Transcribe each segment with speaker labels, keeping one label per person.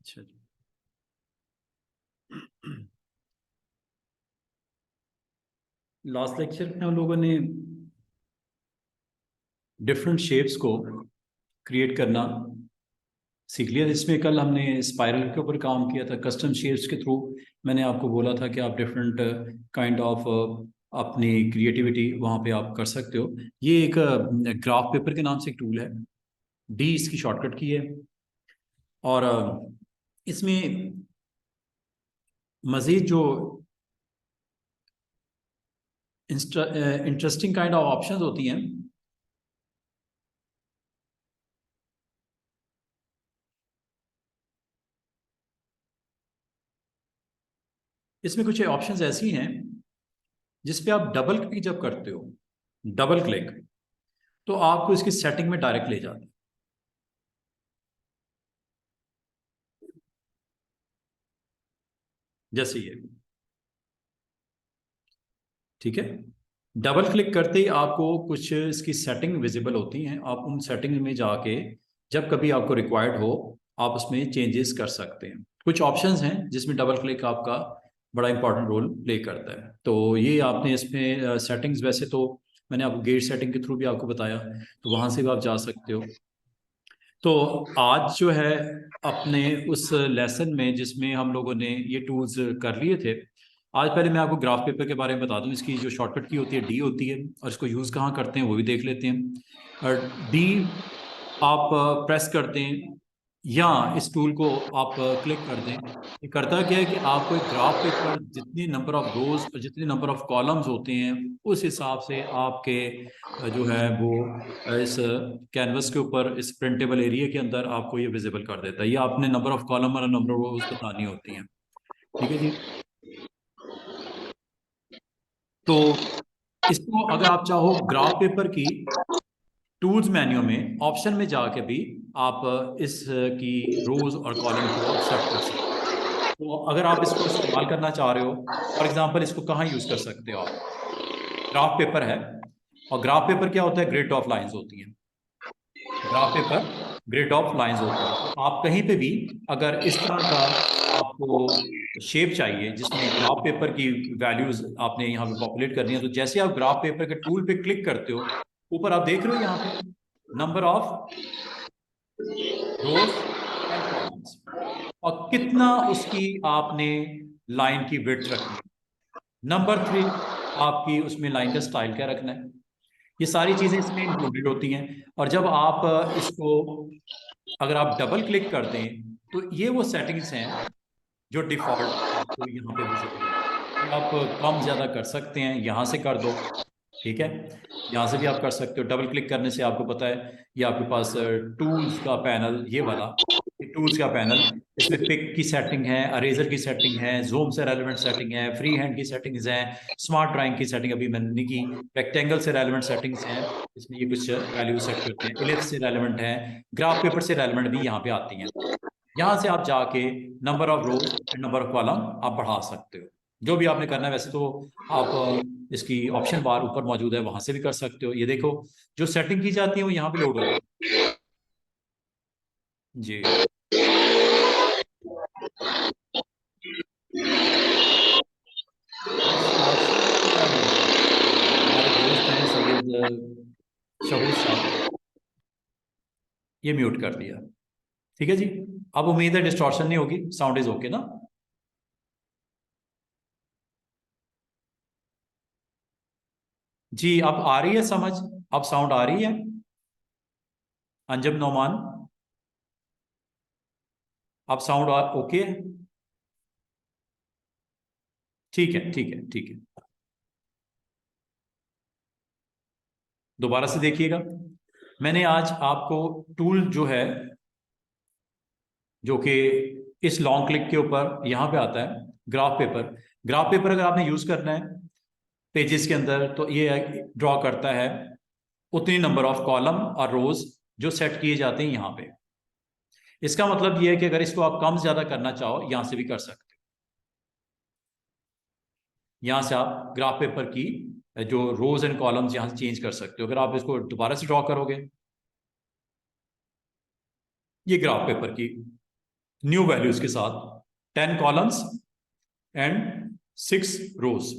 Speaker 1: अच्छा जी। Last lecture में हम लोगों ने डिफरेंट शेप्स को क्रिएट करना सीख लिया। इसमें कल हमने स्पाइरल के ऊपर काम किया था कस्टम शेप्स के थ्रू। मैंने आपको बोला था कि आप डिफरेंट काइंड ऑफ अपनी क्रिएटिविटी वहाँ पे आप कर सकते हो। ये एक ग्राफ पेपर के नाम से एक टूल है, डी इसकी शॉर्टकट की है। और इसमें मज़ीद जो इंटरेस्टिंग काइंड ऑफ ऑप्शंस होती हैं, इसमें कुछ ऑप्शंस ऐसी हैं जिस पे आप डबल क्लिक जब करते हो, डबल क्लिक, तो आपको इसकी सेटिंग में डायरेक्ट ले जाता है। जैसे ये, ठीक है। डबल क्लिक करते ही आपको कुछ इसकी सेटिंग विजिबल होती हैं। आप उन सेटिंग में जाके जब कभी आपको रिक्वायर्ड हो आप उसमें चेंजेस कर सकते हैं। कुछ ऑप्शंस हैं जिसमें डबल क्लिक आपका बड़ा इंपॉर्टेंट रोल प्ले करता है। तो ये आपने इसमें सेटिंग्स, वैसे तो मैंने आपको गेट सेटिंग के थ्रू भी आपको बताया, तो वहाँ से भी आप जा सकते हो। तो आज जो है अपने उस लेसन में जिसमें हम लोगों ने ये टूल्स कर लिए थे, आज पहले मैं आपको ग्राफ पेपर के बारे में बता दूं। इसकी जो शॉर्टकट की होती है डी होती है, और इसको यूज़ कहाँ करते हैं वो भी देख लेते हैं। और डी आप प्रेस करते हैं या इस टूल को आप क्लिक कर दें। ये करता क्या है कि आपको एक ग्राफ पेपर जितनी नंबर ऑफ रोज और जितने नंबर ऑफ कॉलम्स होते हैं उस हिसाब से आपके जो है वो इस कैनवस के ऊपर इस प्रिंटेबल एरिया के अंदर आपको ये विजिबल कर देता है। ये आपने नंबर ऑफ कॉलम और नंबर ऑफ रोज बतानी होती हैं, ठीक है जी। तो इसको अगर आप चाहो ग्राफ पेपर की टूल्स मेन्यू में ऑप्शन में जाके भी आप इस की रोज और कॉलम को आप सेट कर सकते हो। तो अगर आप इसको इस्तेमाल करना चाह रहे हो, फॉर एग्जांपल इसको कहाँ यूज कर सकते हो आप? ग्राफ पेपर है, और ग्राफ पेपर क्या होता है? ग्रिड ऑफ लाइंस होती हैं। Graph paper grid of lines होती है। तो आप कहीं पे भी अगर इस तरह का आपको शेप चाहिए जिसमें ग्राफ पेपर की वैल्यूज आपने यहाँ पे पॉपुलेट करनी है, तो जैसे आप ग्राफ पेपर के टूल पे क्लिक करते हो, ऊपर आप देख रहे हो यहाँ पे number of rose and columns, और कितना उसकी आपने लाइन की विड्थ रखनी है। नंबर 3, आपकी उसमें लाइन का स्टाइल क्या रखना है। ये सारी चीजें इसमें इंक्लूडेड होती हैं। और जब आप इसको अगर आप डबल क्लिक कर दें तो ये वो सेटिंग्स हैं जो डिफॉल्ट आपको यहाँ पे विजिबल होगी। ये आप कम ज्यादा कर सकते हैं, यहाँ से कर दो, ठीक है। यहाँ से भी आप कर सकते हो। डबल क्लिक करने से आपको पता है ये आपके पास टूल्स का पैनल, ये वाला टूल्स का पैनल, इसमें पिक की सेटिंग है, अरेजर की सेटिंग है, जूम से रेलेवेंट सेटिंग है, फ्री हैंड की सेटिंग्स हैं, स्मार्ट ड्राइंग की सेटिंग अभी मैंने नहीं की, रेक्टेंगल से रेलेवेंट सेटिंग्स हैं, इसमें ये कुछ वैल्यू सेट करते हैं, इलिप्स से रेलेवेंट है, ग्राफ पेपर से रेलेवेंट भी यहाँ पे आती हैं। यहाँ से आप जाके number of rose and number of column आप बढ़ा सकते हो। जो भी आपने करना है, वैसे तो आप इसकी ऑप्शन बार ऊपर मौजूद है, वहां से भी कर सकते हो। ये देखो, जो सेटिंग की जाती है वो यहाँ पे लोड होगी जी। बस आसिफ हमारे दोस्त हैं, सैयद शहूद साहब, ये म्यूट कर दिया, ठीक है जी। अब उम्मीद है डिस्टॉर्शन नहीं होगी, साउंड इज ओके ना? जी, अब आ रही है समझ? अब साउंड आ रही है? अंजम नौमान, अब साउंड ओके है? ठीक है, ठीक है, ठीक है। दोबारा से देखिएगा। मैंने आज आपको टूल जो है, जो कि इस लॉन्ग क्लिक के ऊपर यहाँ पे आता है, ग्राफ पेपर। ग्राफ पेपर अगर आपने यूज करना है पेजेस के अंदर, तो ये ड्रॉ करता है उतनी नंबर ऑफ कॉलम और रोज जो सेट किए जाते हैं यहाँ पे। इसका मतलब ये है कि अगर इसको आप कम ज्यादा करना चाहो, यहां से भी कर सकते हो। यहां से आप ग्राफ पेपर की जो रोज एंड कॉलम्स यहां से चेंज कर सकते हो। अगर आप इसको दोबारा से ड्रॉ करोगे, ये ग्राफ पेपर की न्यू वैल्यूज के साथ 10 कॉलम्स एंड 6 रोज।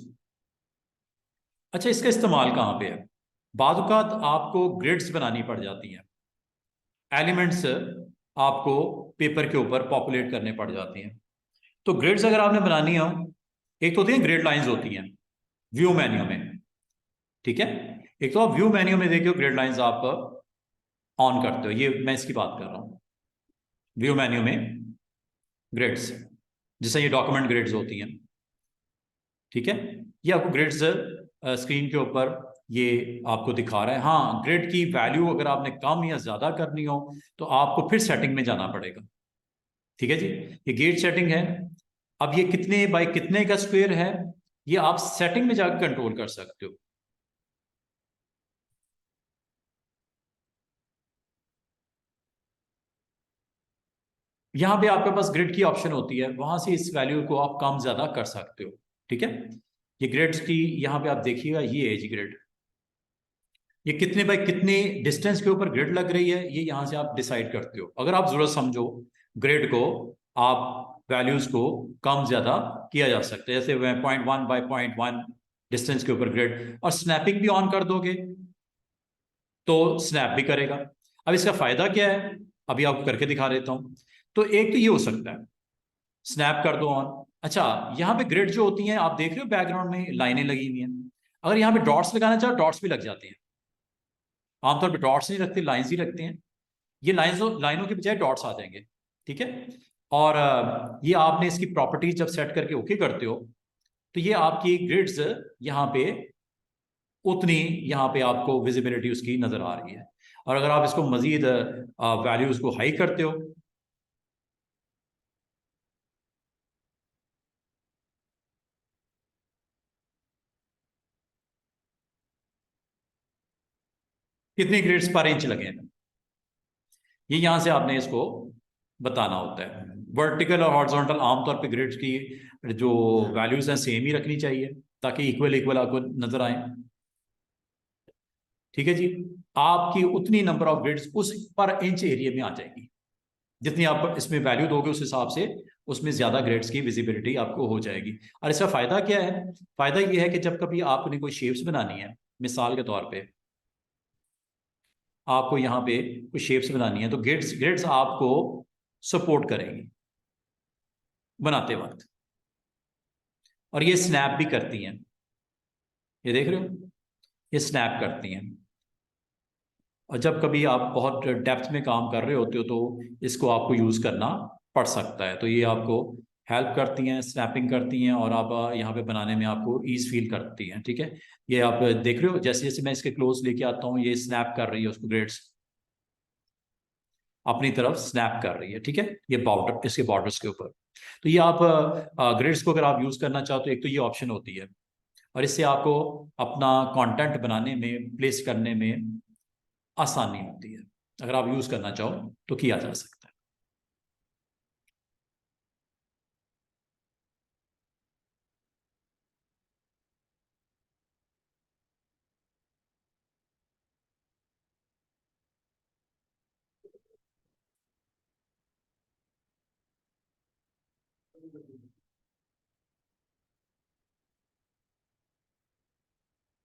Speaker 1: अच्छा, इसका इस्तेमाल कहाँ पे है? बाद औक़ात आपको ग्रिड्स बनानी पड़ जाती हैं, एलिमेंट्स आपको पेपर के ऊपर पॉपुलेट करने पड़ जाती हैं। तो ग्रिड्स अगर आपने बनानी हो, एक तो होती है ग्रिड लाइंस होती हैं व्यू मेन्यू में, ठीक है। एक तो आप व्यू मेन्यू में देखिए ग्रिड लाइंस आप ऑन करते हो, ये मैं इसकी बात कर रहा हूं। व्यू मेन्यू में ग्रिड्स, जैसे ये डॉक्यूमेंट ग्रिड्स होती हैं, ठीक है। ये आपको ग्रिड्स स्क्रीन के ऊपर ये आपको दिखा रहा है। हाँ, ग्रिड की वैल्यू अगर आपने कम या ज्यादा करनी हो तो आपको फिर सेटिंग में जाना पड़ेगा, ठीक है जी। ये गेट सेटिंग है। अब ये कितने बाय कितने का स्क्वायर है, ये आप सेटिंग में जाकर कंट्रोल कर सकते हो। यहां पे आपके पास ग्रिड की ऑप्शन होती है, वहां से इस वैल्यू को आप कम ज्यादा कर सकते हो, ठीक है। ये ग्रिड्स की यहां पे आप देखिएगा, ये है जी ग्रिड, ये कितने बाय कितने डिस्टेंस के ऊपर ग्रिड लग रही है, ये यहां से आप डिसाइड करते हो। अगर आप जरूरत समझो ग्रिड को, आप वैल्यूज को कम ज्यादा किया जा सकता है। जैसे 0.1 बाय 0.1 डिस्टेंस के ऊपर ग्रिड, और स्नैपिंग भी ऑन कर दोगे तो स्नैप भी करेगा। अब इसका फायदा क्या है, अभी आपको करके दिखा देता हूं। तो एक तो ये हो सकता है, स्नैप कर दो ऑन। अच्छा, यहाँ पे ग्रिड जो होती हैं आप देख रहे हो बैकग्राउंड में लाइनें लगी हुई हैं, अगर यहाँ पे डॉट्स लगाना चाहो डॉट्स भी लग जाते हैं। आमतौर पे डॉट्स नहीं रखते, लाइंस ही रखते हैं। ये लाइनों के बजाय डॉट्स आ जाएंगे, ठीक है। और ये आपने इसकी प्रॉपर्टीज जब सेट करके ओके करते हो तो ये आपकी ग्रिड्स यहाँ पे उतनी यहाँ पे आपको विजिबिलिटी उसकी नजर आ रही है। और अगर आप इसको मजीद वैल्यूज को हाई करते हो, कितने ग्रिड्स पर इंच लगे हैं, ये यहां से आपने इसको बताना होता है। वर्टिकल और हॉरिजॉन्टल आमतौर पे ग्रिड्स की जो वैल्यूज हैं सेम ही रखनी चाहिए, ताकि इक्वल इक्वल आपको नजर आए, ठीक है जी। आपकी उतनी नंबर ऑफ ग्रिड्स उस पर इंच एरिया में आ जाएगी, जितनी आप इसमें वैल्यू दोगे उस हिसाब से उसमें ज्यादा ग्रेड्स की विजिबिलिटी आपको हो जाएगी। और इसका फायदा क्या है? फायदा ये है कि जब कभी आपने कोई शेप्स बनानी है, मिसाल के तौर पे आपको यहाँ पे कुछ शेप्स बनानी है, तो ग्रिड्स ग्रिड्स आपको सपोर्ट करेंगी बनाते वक्त। और ये स्नैप भी करती हैं, ये देख रहे हो, ये स्नैप करती हैं। और जब कभी आप बहुत डेप्थ में काम कर रहे होते हो तो इसको आपको यूज़ करना पड़ सकता है। तो ये आपको हेल्प करती हैं, स्नैपिंग करती हैं, और आप यहाँ पे बनाने में आपको ईज फील करती हैं, ठीक है। ये आप देख रहे हो, जैसे जैसे मैं इसके क्लोज लेके आता हूँ ये स्नैप कर रही है उसको, ग्रेड्स अपनी तरफ स्नैप कर रही है, ठीक है। ये बॉर्डर, इसके बॉर्डर्स के ऊपर। तो ये आप ग्रिड्स को अगर आप यूज़ करना चाहो तो एक तो ये ऑप्शन होती है, और इससे आपको अपना कंटेंट बनाने में, प्लेस करने में आसानी होती है। अगर आप यूज करना चाहो तो किया जा सकता है।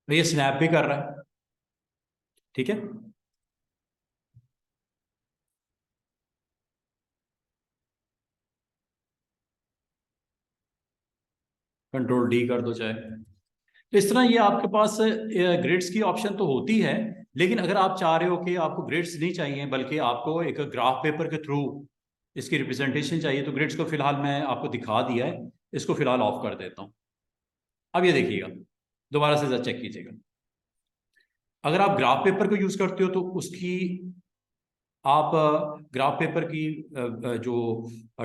Speaker 1: तो ये स्नैप भी कर रहा है, ठीक है। कंट्रोल डी कर दो चाहे। तो इस तरह ये आपके पास ग्रिड्स की ऑप्शन तो होती है, लेकिन अगर आप चाह रहे हो कि आपको ग्रिड्स नहीं चाहिए बल्कि आपको एक ग्राफ पेपर के थ्रू इसकी रिप्रेजेंटेशन चाहिए, तो ग्रिड्स को फिलहाल मैं आपको दिखा दिया है, इसको फिलहाल ऑफ कर देता हूँ। अब ये देखिएगा, दोबारा से चेक कीजिएगा। अगर आप ग्राफ पेपर को यूज करते हो तो उसकी आप ग्राफ पेपर की जो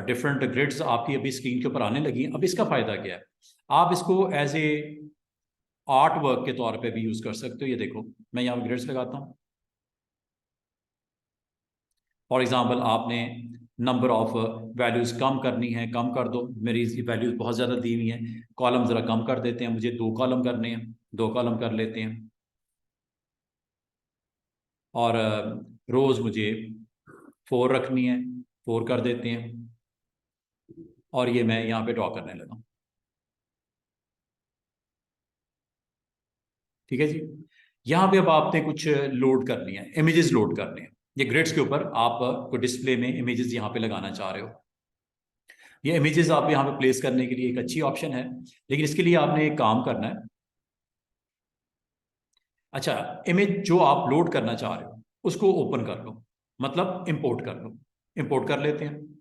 Speaker 1: डिफरेंट ग्रिड्स आपकी अभी स्क्रीन के ऊपर आने लगी हैं। अब इसका फायदा क्या है, आप इसको एज ए आर्ट वर्क के तौर पे भी यूज कर सकते हो। ये देखो, मैं यहाँ ग्रिड्स लगाता हूँ। फॉर एग्जांपल आपने नंबर ऑफ वैल्यूज कम करनी है, कम कर दो। मेरी वैल्यूज बहुत ज़्यादा दी हुई हैं, कॉलम ज़रा कम कर देते हैं, मुझे 2 कॉलम करने हैं, 2 कॉलम कर लेते हैं। और रोज मुझे 4 रखनी है, 4 कर देते हैं। और ये मैं यहाँ पे ड्रॉ करने लगा। ठीक है जी। यहाँ पे अब आपने कुछ लोड करनी है, इमेजेस लोड करने हैं। ये ग्रिड्स के ऊपर आप को डिस्प्ले में इमेजेस यहाँ पे लगाना चाह रहे हो। ये इमेजेस आप यहाँ पे प्लेस करने के लिए एक अच्छी ऑप्शन है, लेकिन इसके लिए आपने एक काम करना है। अच्छा, इमेज जो आप लोड करना चाह रहे हो उसको ओपन कर लो, मतलब इंपोर्ट कर लो। इंपोर्ट कर लेते हैं।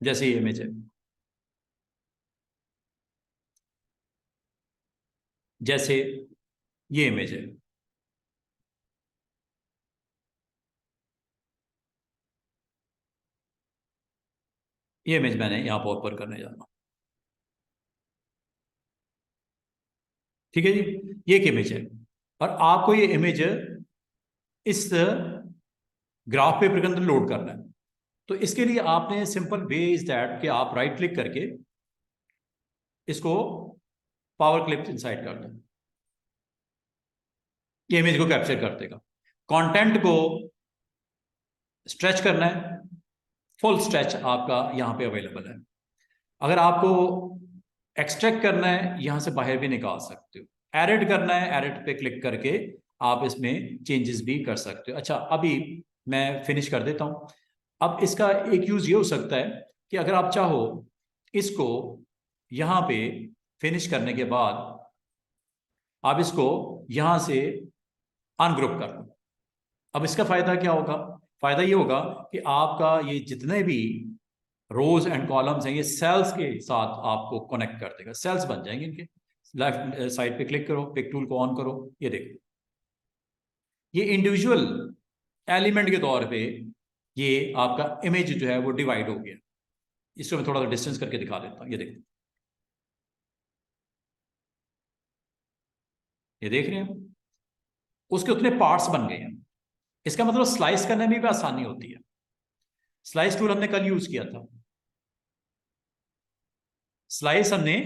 Speaker 1: जैसे ये इमेज है, जैसे ये इमेज है, ये इमेज मैंने यहाँ पर ओपन करने जा रहा हूँ। ठीक है जी, ये एक इमेज है और आपको ये इमेज इस ग्राफ पेपर के अंदर लोड करना है। तो इसके लिए आपने सिंपल वे इज दैट कि आप राइट क्लिक करके इसको पावर क्लिप इंसाइड कर दो। ये इमेज को कैप्चर कर देगा। कंटेंट को स्ट्रेच करना है, फुल स्ट्रेच आपका यहाँ पे अवेलेबल है। अगर आपको एक्सट्रैक्ट करना है, यहां से बाहर भी निकाल सकते हो। एडिट करना है, एडिट पे क्लिक करके आप इसमें चेंजेस भी कर सकते हो। अच्छा, अभी मैं फिनिश कर देता हूं। अब इसका एक यूज ये हो सकता है कि अगर आप चाहो इसको यहां पे फिनिश करने के बाद आप इसको यहां से अनग्रुप कर लो। अब इसका फायदा क्या होगा? फायदा ये होगा कि आपका ये जितने भी रोज एंड कॉलम्स हैं, ये सेल्स के साथ आपको कनेक्ट कर देगा। सेल्स बन जाएंगे इनके। लेफ्ट साइड पे क्लिक करो, पिक टूल को ऑन करो, ये देखो ये इंडिविजुअल एलिमेंट के तौर पे ये आपका इमेज जो है वो डिवाइड हो गया। इसको मैं थोड़ा सा डिस्टेंस करके दिखा देता हूँ। ये देखो, ये देख रहे हैं, उसके उतने पार्ट्स बन गए हैं। इसका मतलब स्लाइस करने में भी आसानी होती है। स्लाइस टूल हमने कल यूज किया था। स्लाइस हमने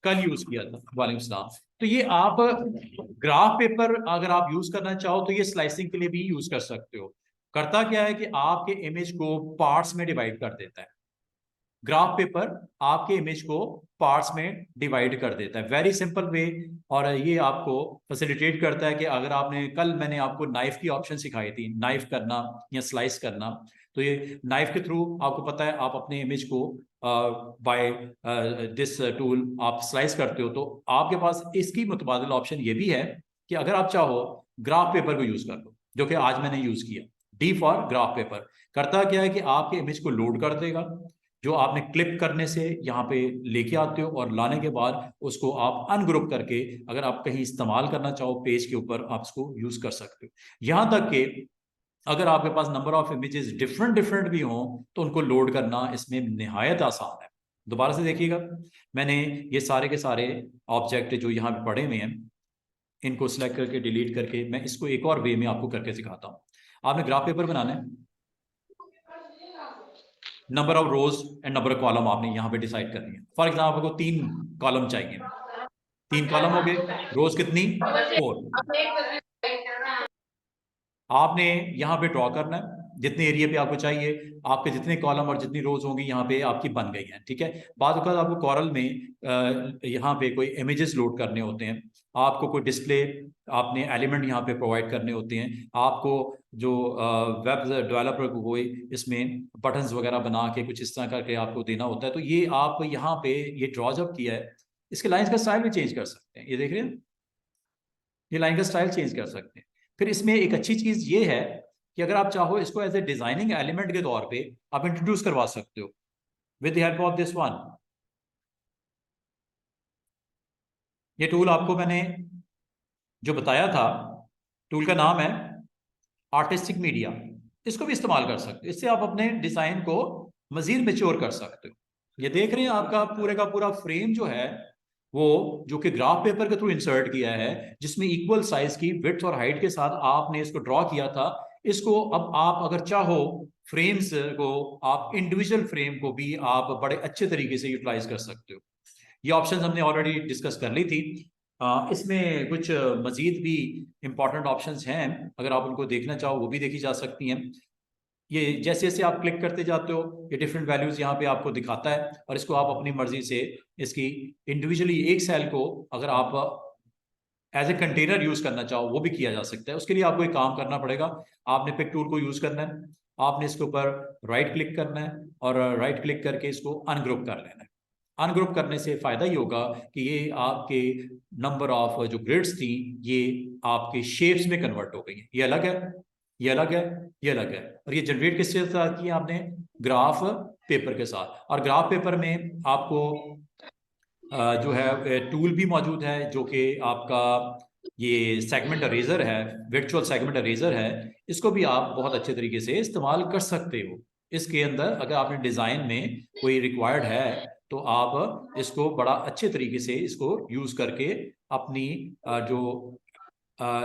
Speaker 1: कल यूज किया था। वालेकुम सलाम। तो ये आप ग्राफ पेपर अगर आप यूज करना चाहो तो ये स्लाइसिंग के लिए भी यूज कर सकते हो। करता क्या है कि आपके इमेज को पार्ट्स में डिवाइड कर देता है। ग्राफ पेपर आपके इमेज को पार्ट्स में डिवाइड कर देता है, वेरी सिंपल वे। और ये आपको फैसिलिटेट करता है कि अगर आपने कल मैंने आपको नाइफ की ऑप्शन सिखाई थी, नाइफ करना या स्लाइस करना, तो ये नाइफ के थ्रू आपको पता है आप अपने इमेज को बाय दिस टूल आप स्लाइस करते हो। तो आपके पास इसकी मुतबादिल ऑप्शन ये भी है कि अगर आप चाहो ग्राफ पेपर को यूज कर लो, जो कि आज मैंने यूज किया। डी फॉर ग्राफ पेपर करता क्या है कि आपके इमेज को लोड कर देगा, जो आपने क्लिप करने से यहाँ पे लेके आते हो और लाने के बाद उसको आप अनग्रुप करके अगर आप कहीं इस्तेमाल करना चाहो पेज के ऊपर, आप इसको यूज कर सकते हो। यहां तक कि अगर आपके पास number of images different different भी हों तो उनको लोड करना इसमें निहायत आसान है। दोबारा से देखिएगा, मैंने ये सारे के सारे ऑब्जेक्ट जो यहाँ पे पड़े हुए हैं इनको सिलेक्ट करके डिलीट करके मैं इसको एक और वे में आपको करके सिखाता हूँ। आपने ग्राफ पेपर बनाना है, number of rose and number of column आपने यहाँ पे डिसाइड करनी है। फॉर एग्जाम्पल आपको 3 कॉलम चाहिए, 3 कॉलम हो गए, रोज कितनी? 4। आपने यहाँ पे ड्रॉ करना है जितने एरिया पे आपको चाहिए। आपके जितने कॉलम और जितनी रोज होंगी यहाँ पे आपकी बन गई हैं। ठीक है, बाद वक्त आपको कॉरल में यहाँ पे कोई इमेजेस लोड करने होते हैं, आपको कोई डिस्प्ले आपने एलिमेंट यहाँ पे प्रोवाइड करने होते हैं, आपको जो वेब डेवलपर को कोई इसमें बटन्स वगैरह बना के कुछ इस तरह करके आपको देना होता है। तो ये आप यहाँ पे ये ड्रॉ जब किया है, इसके लाइन्स का स्टाइल भी चेंज कर सकते हैं। ये देख रहे हैं, ये लाइन का स्टाइल चेंज कर सकते हैं। फिर इसमें एक अच्छी चीज ये है कि अगर आप चाहो इसको एज ए डिजाइनिंग एलिमेंट के तौर पे आप इंट्रोड्यूस करवा सकते हो with the help of this one. ये टूल आपको मैंने जो बताया था, टूल का नाम है आर्टिस्टिक मीडिया। इसको भी इस्तेमाल कर सकते हो, इससे आप अपने डिजाइन को मजीद मेच्योर कर सकते हो। ये देख रहे हैं आपका पूरे का पूरा फ्रेम जो है वो जो कि ग्राफ पेपर के थ्रू इंसर्ट किया है, जिसमें इक्वल साइज की विड्थ और हाइट के साथ आपने इसको ड्रॉ किया था। इसको अब आप अगर चाहो फ्रेम्स को, आप इंडिविजुअल फ्रेम को भी आप बड़े अच्छे तरीके से यूटिलाइज कर सकते हो। ये ऑप्शन हमने ऑलरेडी डिस्कस कर ली थी। इसमें कुछ मजीद भी इंपॉर्टेंट ऑप्शंस हैं, अगर आप उनको देखना चाहो वो भी देखी जा सकती हैं। ये जैसे जैसे आप क्लिक करते जाते हो ये डिफरेंट वैल्यूज यहाँ पे आपको दिखाता है, और इसको आप अपनी मर्जी से इसकी इंडिविजुअली एक सेल को अगर आप एज ए कंटेनर यूज करना चाहो वो भी किया जा सकता है। उसके लिए आपको एक काम करना पड़ेगा, आपने पिक टूल को यूज करना है, आपने इसके ऊपर राइट क्लिक करना है और राइट क्लिक करके इसको अनग्रुप कर लेना है। अनग्रुप करने से फायदा ये होगा कि ये आपके नंबर ऑफ जो ग्रिड्स थी ये आपके शेप्स में कन्वर्ट हो गई है। ये अलग है, ये अलग है, ये अलग है। और ये जनरेट किसके साथ की आपने? ग्राफ पेपर के साथ। और ग्राफ पेपर में आपको जो है टूल भी मौजूद है जो कि आपका ये सेगमेंट अरेजर है, वर्चुअल सेगमेंट अरेजर है। इसको भी आप बहुत अच्छे तरीके से इस्तेमाल कर सकते हो। इसके अंदर अगर आपने डिज़ाइन में कोई रिक्वायर्ड है तो आप इसको बड़ा अच्छे तरीके से इसको यूज करके अपनी जो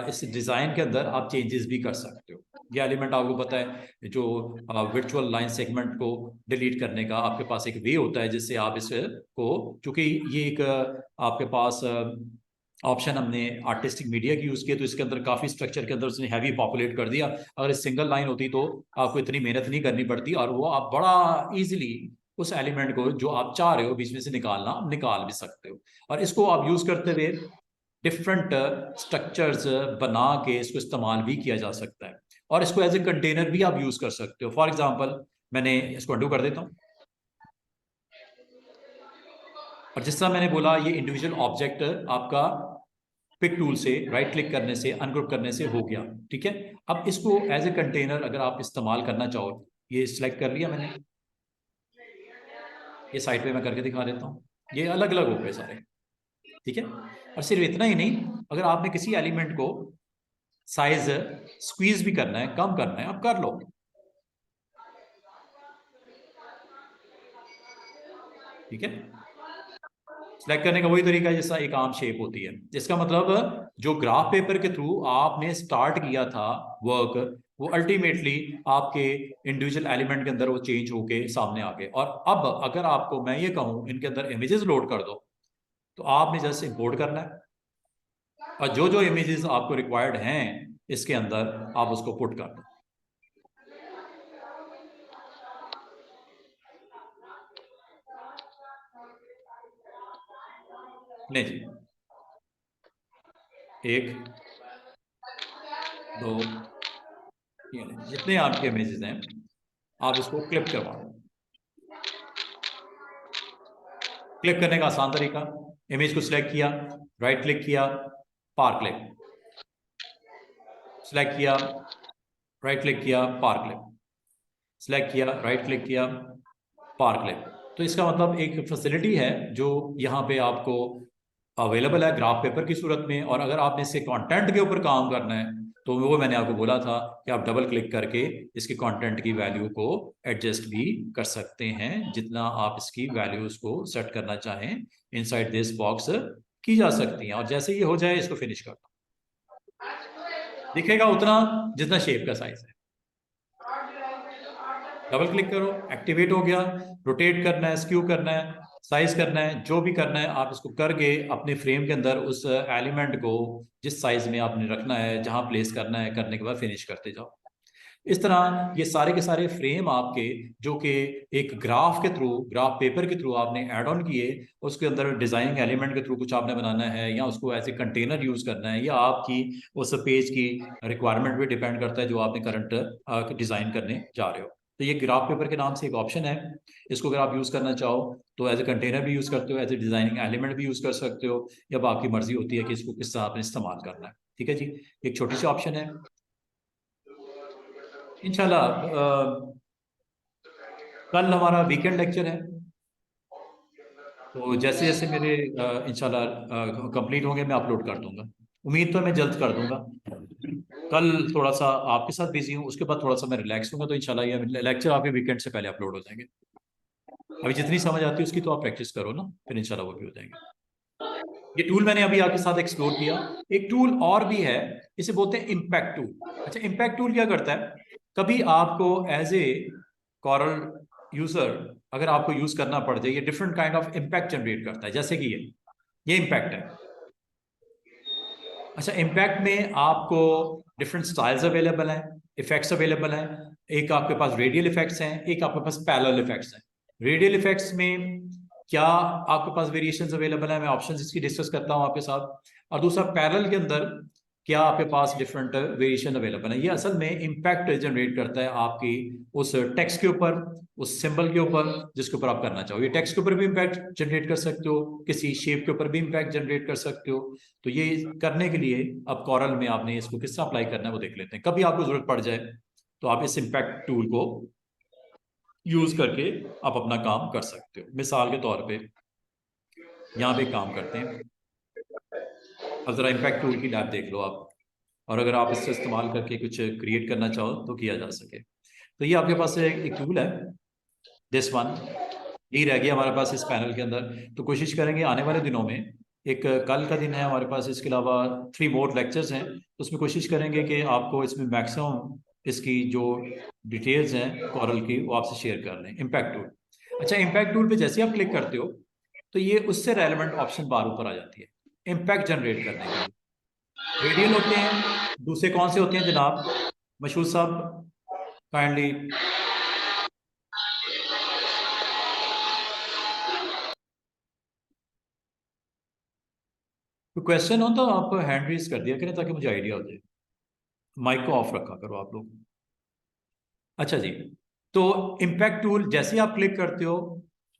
Speaker 1: इस डिज़ाइन के अंदर आप चेंजेस भी कर सकते हो। ये एलिमेंट आपको पता है जो वर्चुअल लाइन सेगमेंट को डिलीट करने का आपके पास एक वे होता है जिससे आप इसको, चूंकि ये एक आपके पास ऑप्शन हमने आर्टिस्टिक मीडिया की यूज़ किया तो इसके अंदर काफ़ी स्ट्रक्चर के अंदर उसने हैवी पॉपुलेट कर दिया। अगर इस सिंगल लाइन होती तो आपको इतनी मेहनत नहीं करनी पड़ती और वो आप बड़ा ईजिली उस एलिमेंट को जो आप चाह रहे हो बीच में से निकालना निकाल भी सकते हो। और इसको आप यूज़ करते हुए डिफरेंट स्ट्रक्चर्स बना के इसको इस्तेमाल भी किया जा सकता है, और इसको एज ए कंटेनर भी आप यूज कर सकते हो। फॉर एग्जांपल मैंने इसको अंडू कर देता हूं, और जिस तरह मैंने बोला ये इंडिविजुअल ऑब्जेक्ट आपका पिक टूल से राइट क्लिक करने से अनग्रुप करने से हो गया। ठीक है, अब इसको एज ए कंटेनर अगर आप इस्तेमाल करना चाहो, ये सिलेक्ट कर लिया मैंने, ये साइड पे मैं करके दिखा देता हूँ, ये अलग अलग हो गए सारे। ठीक है, और सिर्फ इतना ही नहीं, अगर आपने किसी एलिमेंट को साइज स्क्वीज भी करना है, कम करना है, आप कर लो। ठीक है, सिलेक्ट करने का वही तरीका है जैसा एक आम शेप होती है। इसका मतलब जो ग्राफ पेपर के थ्रू आपने स्टार्ट किया था वर्क, वो अल्टीमेटली आपके इंडिविजुअल एलिमेंट के अंदर वो चेंज होके सामने आ गए। और अब अगर आपको मैं ये कहूँ इनके अंदर इमेजेस लोड कर दो, तो आपने जस्ट इंपोर्ट करना है और जो जो इमेजेस आपको रिक्वायर्ड हैं इसके अंदर आप उसको पुट कर दो। नहीं जी, एक, दो, जितने आपके इमेजेस हैं आप इसको क्लिप करवा दो। क्लिक करने का आसान तरीका, इमेज को सिलेक्ट किया, राइट क्लिक किया, पार क्लिक, सिलेक्ट किया, राइट क्लिक किया, पार क्लिक, सिलेक्ट किया, राइट क्लिक किया, पार क्लिक। तो इसका मतलब एक फैसिलिटी है जो यहाँ पे आपको अवेलेबल है ग्राफ पेपर की सूरत में। और अगर आपने इससे कंटेंट के ऊपर काम करना है तो वो मैंने आपको बोला था कि आप डबल क्लिक करके इसके कंटेंट की वैल्यू को एडजस्ट भी कर सकते हैं, जितना आप इसकी वैल्यूज को सेट करना चाहें इनसाइड दिस बॉक्स की जा सकती हैं। और जैसे ये हो जाए इसको फिनिश कर दो, दिखेगा उतना जितना शेप का साइज है। डबल क्लिक करो, एक्टिवेट हो गया। रोटेट करना है, स्क्यू करना है, साइज करना है, जो भी करना है आप इसको करके अपने फ्रेम के अंदर उस एलिमेंट को जिस साइज में आपने रखना है जहां प्लेस करना है, करने के बाद फिनिश करते जाओ। इस तरह ये सारे के सारे फ्रेम आपके जो कि एक ग्राफ के थ्रू, ग्राफ पेपर के थ्रू आपने ऐड ऑन किए, उसके अंदर डिजाइनिंग एलिमेंट के थ्रू कुछ आपने बनाना है या उसको ऐसे कंटेनर यूज करना है, या आपकी उस पेज की रिक्वायरमेंट पे डिपेंड करता है जो आपने करंट डिजाइन करने जा रहे हो। तो ये ग्राफ पेपर के नाम से एक ऑप्शन है, इसको अगर आप यूज करना चाहो तो एज ए कंटेनर भी यूज करते हो, एज ए डिजाइनिंग एलिमेंट भी यूज कर सकते हो, या आपकी मर्जी होती है कि इसको किस तरह आपने इस्तेमाल करना है। ठीक है जी, एक छोटी सी ऑप्शन है। इंशाल्लाह कल हमारा वीकेंड लेक्चर है, तो जैसे जैसे मेरे इंशाल्लाह कंप्लीट होंगे मैं अपलोड कर दूंगा। उम्मीद तो मैं जल्द कर दूंगा। कल थोड़ा सा आपके साथ बिजी हूँ, उसके बाद थोड़ा सा मैं रिलैक्स हूँगा, तो इंशाल्लाह ये लेक्चर आपके वीकेंड से पहले अपलोड हो जाएंगे। अभी जितनी समझ आती है उसकी तो आप प्रैक्टिस करो ना, फिर इंशाल्लाह वो भी हो जाएंगे। ये टूल मैंने अभी आपके साथ एक्सप्लोर किया। एक टूल और भी है, इसे बोलते हैं इम्पैक्ट टूल। अच्छा, इम्पैक्ट टूल क्या करता है, कभी आपको एज ए कॉरल यूजर अगर आपको यूज करना पड़ जाए, ये different kind of impact generate करता है, जैसे कि ये इम्पैक्ट है। अच्छा, इम्पैक्ट में आपको डिफरेंट स्टाइल्स अवेलेबल हैं। इफेक्ट्स अवेलेबल हैं। एक आपके पास रेडियल इफेक्ट्स हैं, एक आपके पास पैरेलल इफेक्ट्स हैं। रेडियल इफेक्ट्स में क्या आपके पास वेरिएशंस अवेलेबल है, मैं ऑप्शंस इसकी डिस्कस करता हूं आपके साथ। और दूसरा पैरेलल के अंदर क्या आपके पास डिफरेंट वेरिएशन अवेलेबल है। ये असल में इम्पैक्ट जनरेट करता है आपकी उस टेक्स्ट के ऊपर, उस सिंबल के ऊपर जिसके ऊपर आप करना चाहो। ये टेक्स्ट के ऊपर भी इम्पैक्ट जनरेट कर सकते हो, किसी शेप के ऊपर भी इम्पैक्ट जनरेट कर सकते हो। तो ये करने के लिए अब कॉरल में आपने इसको किस तरह अप्लाई करना है वो देख लेते हैं। कभी आपको जरूरत पड़ जाए तो आप इस इम्पैक्ट टूल को यूज करके आप अपना काम कर सकते हो। मिसाल के तौर पे यहाँ पे काम करते हैं। अब जरा इम्पैक्ट टूल की लैब देख लो आप, और अगर आप इससे इस्तेमाल करके कुछ क्रिएट करना चाहो तो किया जा सके। तो ये आपके पास एक टूल है, दिस वन। यही रह गया हमारे पास इस पैनल के अंदर। तो कोशिश करेंगे आने वाले दिनों में, एक कल का दिन है हमारे पास, इसके अलावा 3 मोर लेक्चर्स हैं, तो उसमें कोशिश करेंगे कि आपको इसमें मैक्सिमम इसकी जो डिटेल्स हैं कॉरल की वो आपसे शेयर कर लें। इम्पैक्ट टूल, अच्छा इम्पैक्ट टूल पे जैसे आप क्लिक करते हो तो ये उससे रेलेवेंट ऑप्शन बार ऊपर आ जाती है इम्पैक्ट जनरेट करने के लिए। रेडियल होते हैं, दूसरे कौन से होते हैं जनाब? मशहूर साहब काइंडली। तो क्वेश्चन हो तो आप हैंड रेज कर दिया करें ताकि मुझे आइडिया हो जाए। माइक को ऑफ रखा करो आप लोग। अच्छा जी, तो इम्पैक्ट टूल जैसे आप क्लिक करते हो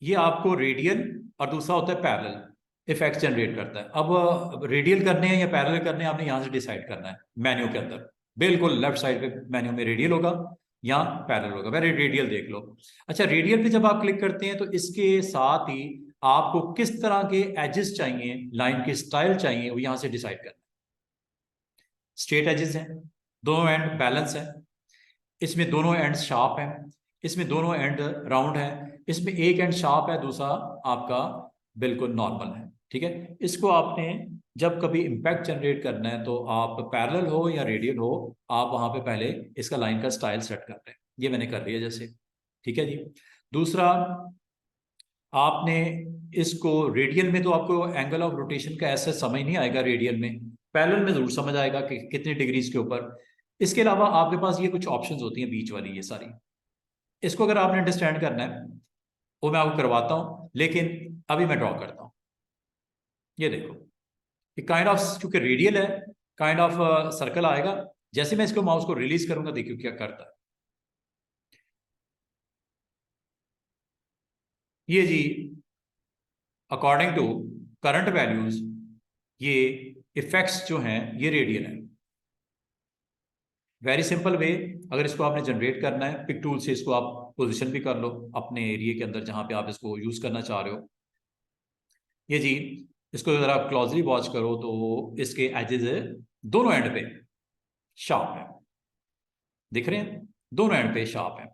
Speaker 1: ये आपको रेडियल और दूसरा होता है पैरेलल इफेक्ट्स जनरेट करता है। अब रेडियल करने हैं या पैरेलल करने हैं आपने यहाँ से डिसाइड करना है मेन्यू के अंदर। बिल्कुल लेफ्ट साइड पे मेन्यू में रेडियल होगा या पैरेलल होगा। वैसे रेडियल देख लो। अच्छा रेडियल पे जब आप क्लिक करते हैं तो इसके साथ ही आपको किस तरह के एजेस चाहिए, लाइन के स्टाइल चाहिए, वो यहाँ से डिसाइड करना है। स्ट्रेट एजेस हैं, दोनों एंड बैलेंस है, इसमें दोनों एंड शार्प हैं, इसमें दोनों एंड राउंड है, इसमें एक एंड शार्प है, दूसरा आपका बिल्कुल नॉर्मल है। ठीक है, इसको आपने जब कभी इम्पैक्ट जनरेट करना है तो आप पैरेलल हो या रेडियल हो, आप वहां पे पहले इसका लाइन का स्टाइल सेट कर रहे हैं। ये मैंने कर लिया जैसे। ठीक है जी। दूसरा, आपने इसको रेडियल में तो आपको एंगल ऑफ रोटेशन का ऐसा समझ नहीं आएगा रेडियल में, पैरेलल में जरूर समझ आएगा कि कितने डिग्रीज के ऊपर। इसके अलावा आपके पास ये कुछ ऑप्शंस होती हैं बीच वाली, ये सारी, इसको अगर आपने अंडरस्टैंड करना है वो मैं आपको करवाता हूं, लेकिन अभी मैं ड्रॉ करता हूं। ये देखो, ये काइंड ऑफ क्योंकि रेडियल है, काइंड ऑफ सर्कल आएगा। जैसे मैं इसको माउस को रिलीज करूंगा देखियो क्या करता है। ये जी अकॉर्डिंग टू करंट वैल्यूज ये इफेक्ट्स जो हैं ये रेडियल है। वेरी सिंपल वे, अगर इसको आपने जनरेट करना है पिक टूल से, इसको आप पोजीशन भी कर लो अपने एरिया के अंदर जहां पे आप इसको यूज करना चाह रहे हो। ये जी, इसको अगर आप क्लोजली वॉच करो तो इसके एजेस है दोनों एंड पे शार्प है, दिख रहे हैं, दोनों एंड पे शार्प है।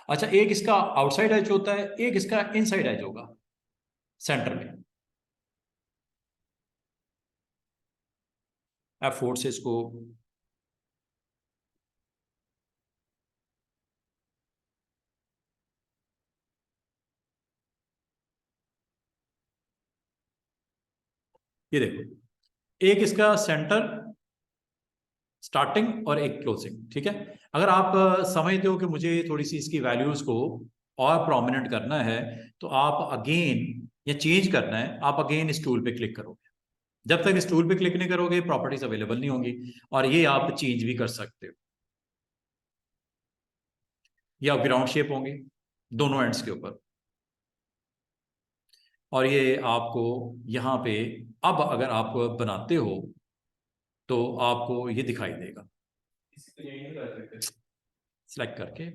Speaker 1: अच्छा, एक इसका आउटसाइड एज होता है, एक इसका इनसाइड एज होगा सेंटर में। F4 से इसको ये देखो, एक इसका सेंटर स्टार्टिंग और एक क्लोजिंग। ठीक है, अगर आप समझते हो कि मुझे थोड़ी सी इसकी वैल्यूज को और प्रोमिनेंट करना है तो आप अगेन या चेंज करना है, आप अगेन इस टूल पे क्लिक करोगे। जब तक इस टूल पे क्लिक नहीं करोगे प्रॉपर्टीज अवेलेबल नहीं होंगी, और ये आप चेंज भी कर सकते हो। या ग्राउंड शेप होंगे दोनों एंड्स के ऊपर, और ये आपको यहाँ पे अब अगर आप बनाते हो तो आपको ये दिखाई देगा। सिलेक्ट करके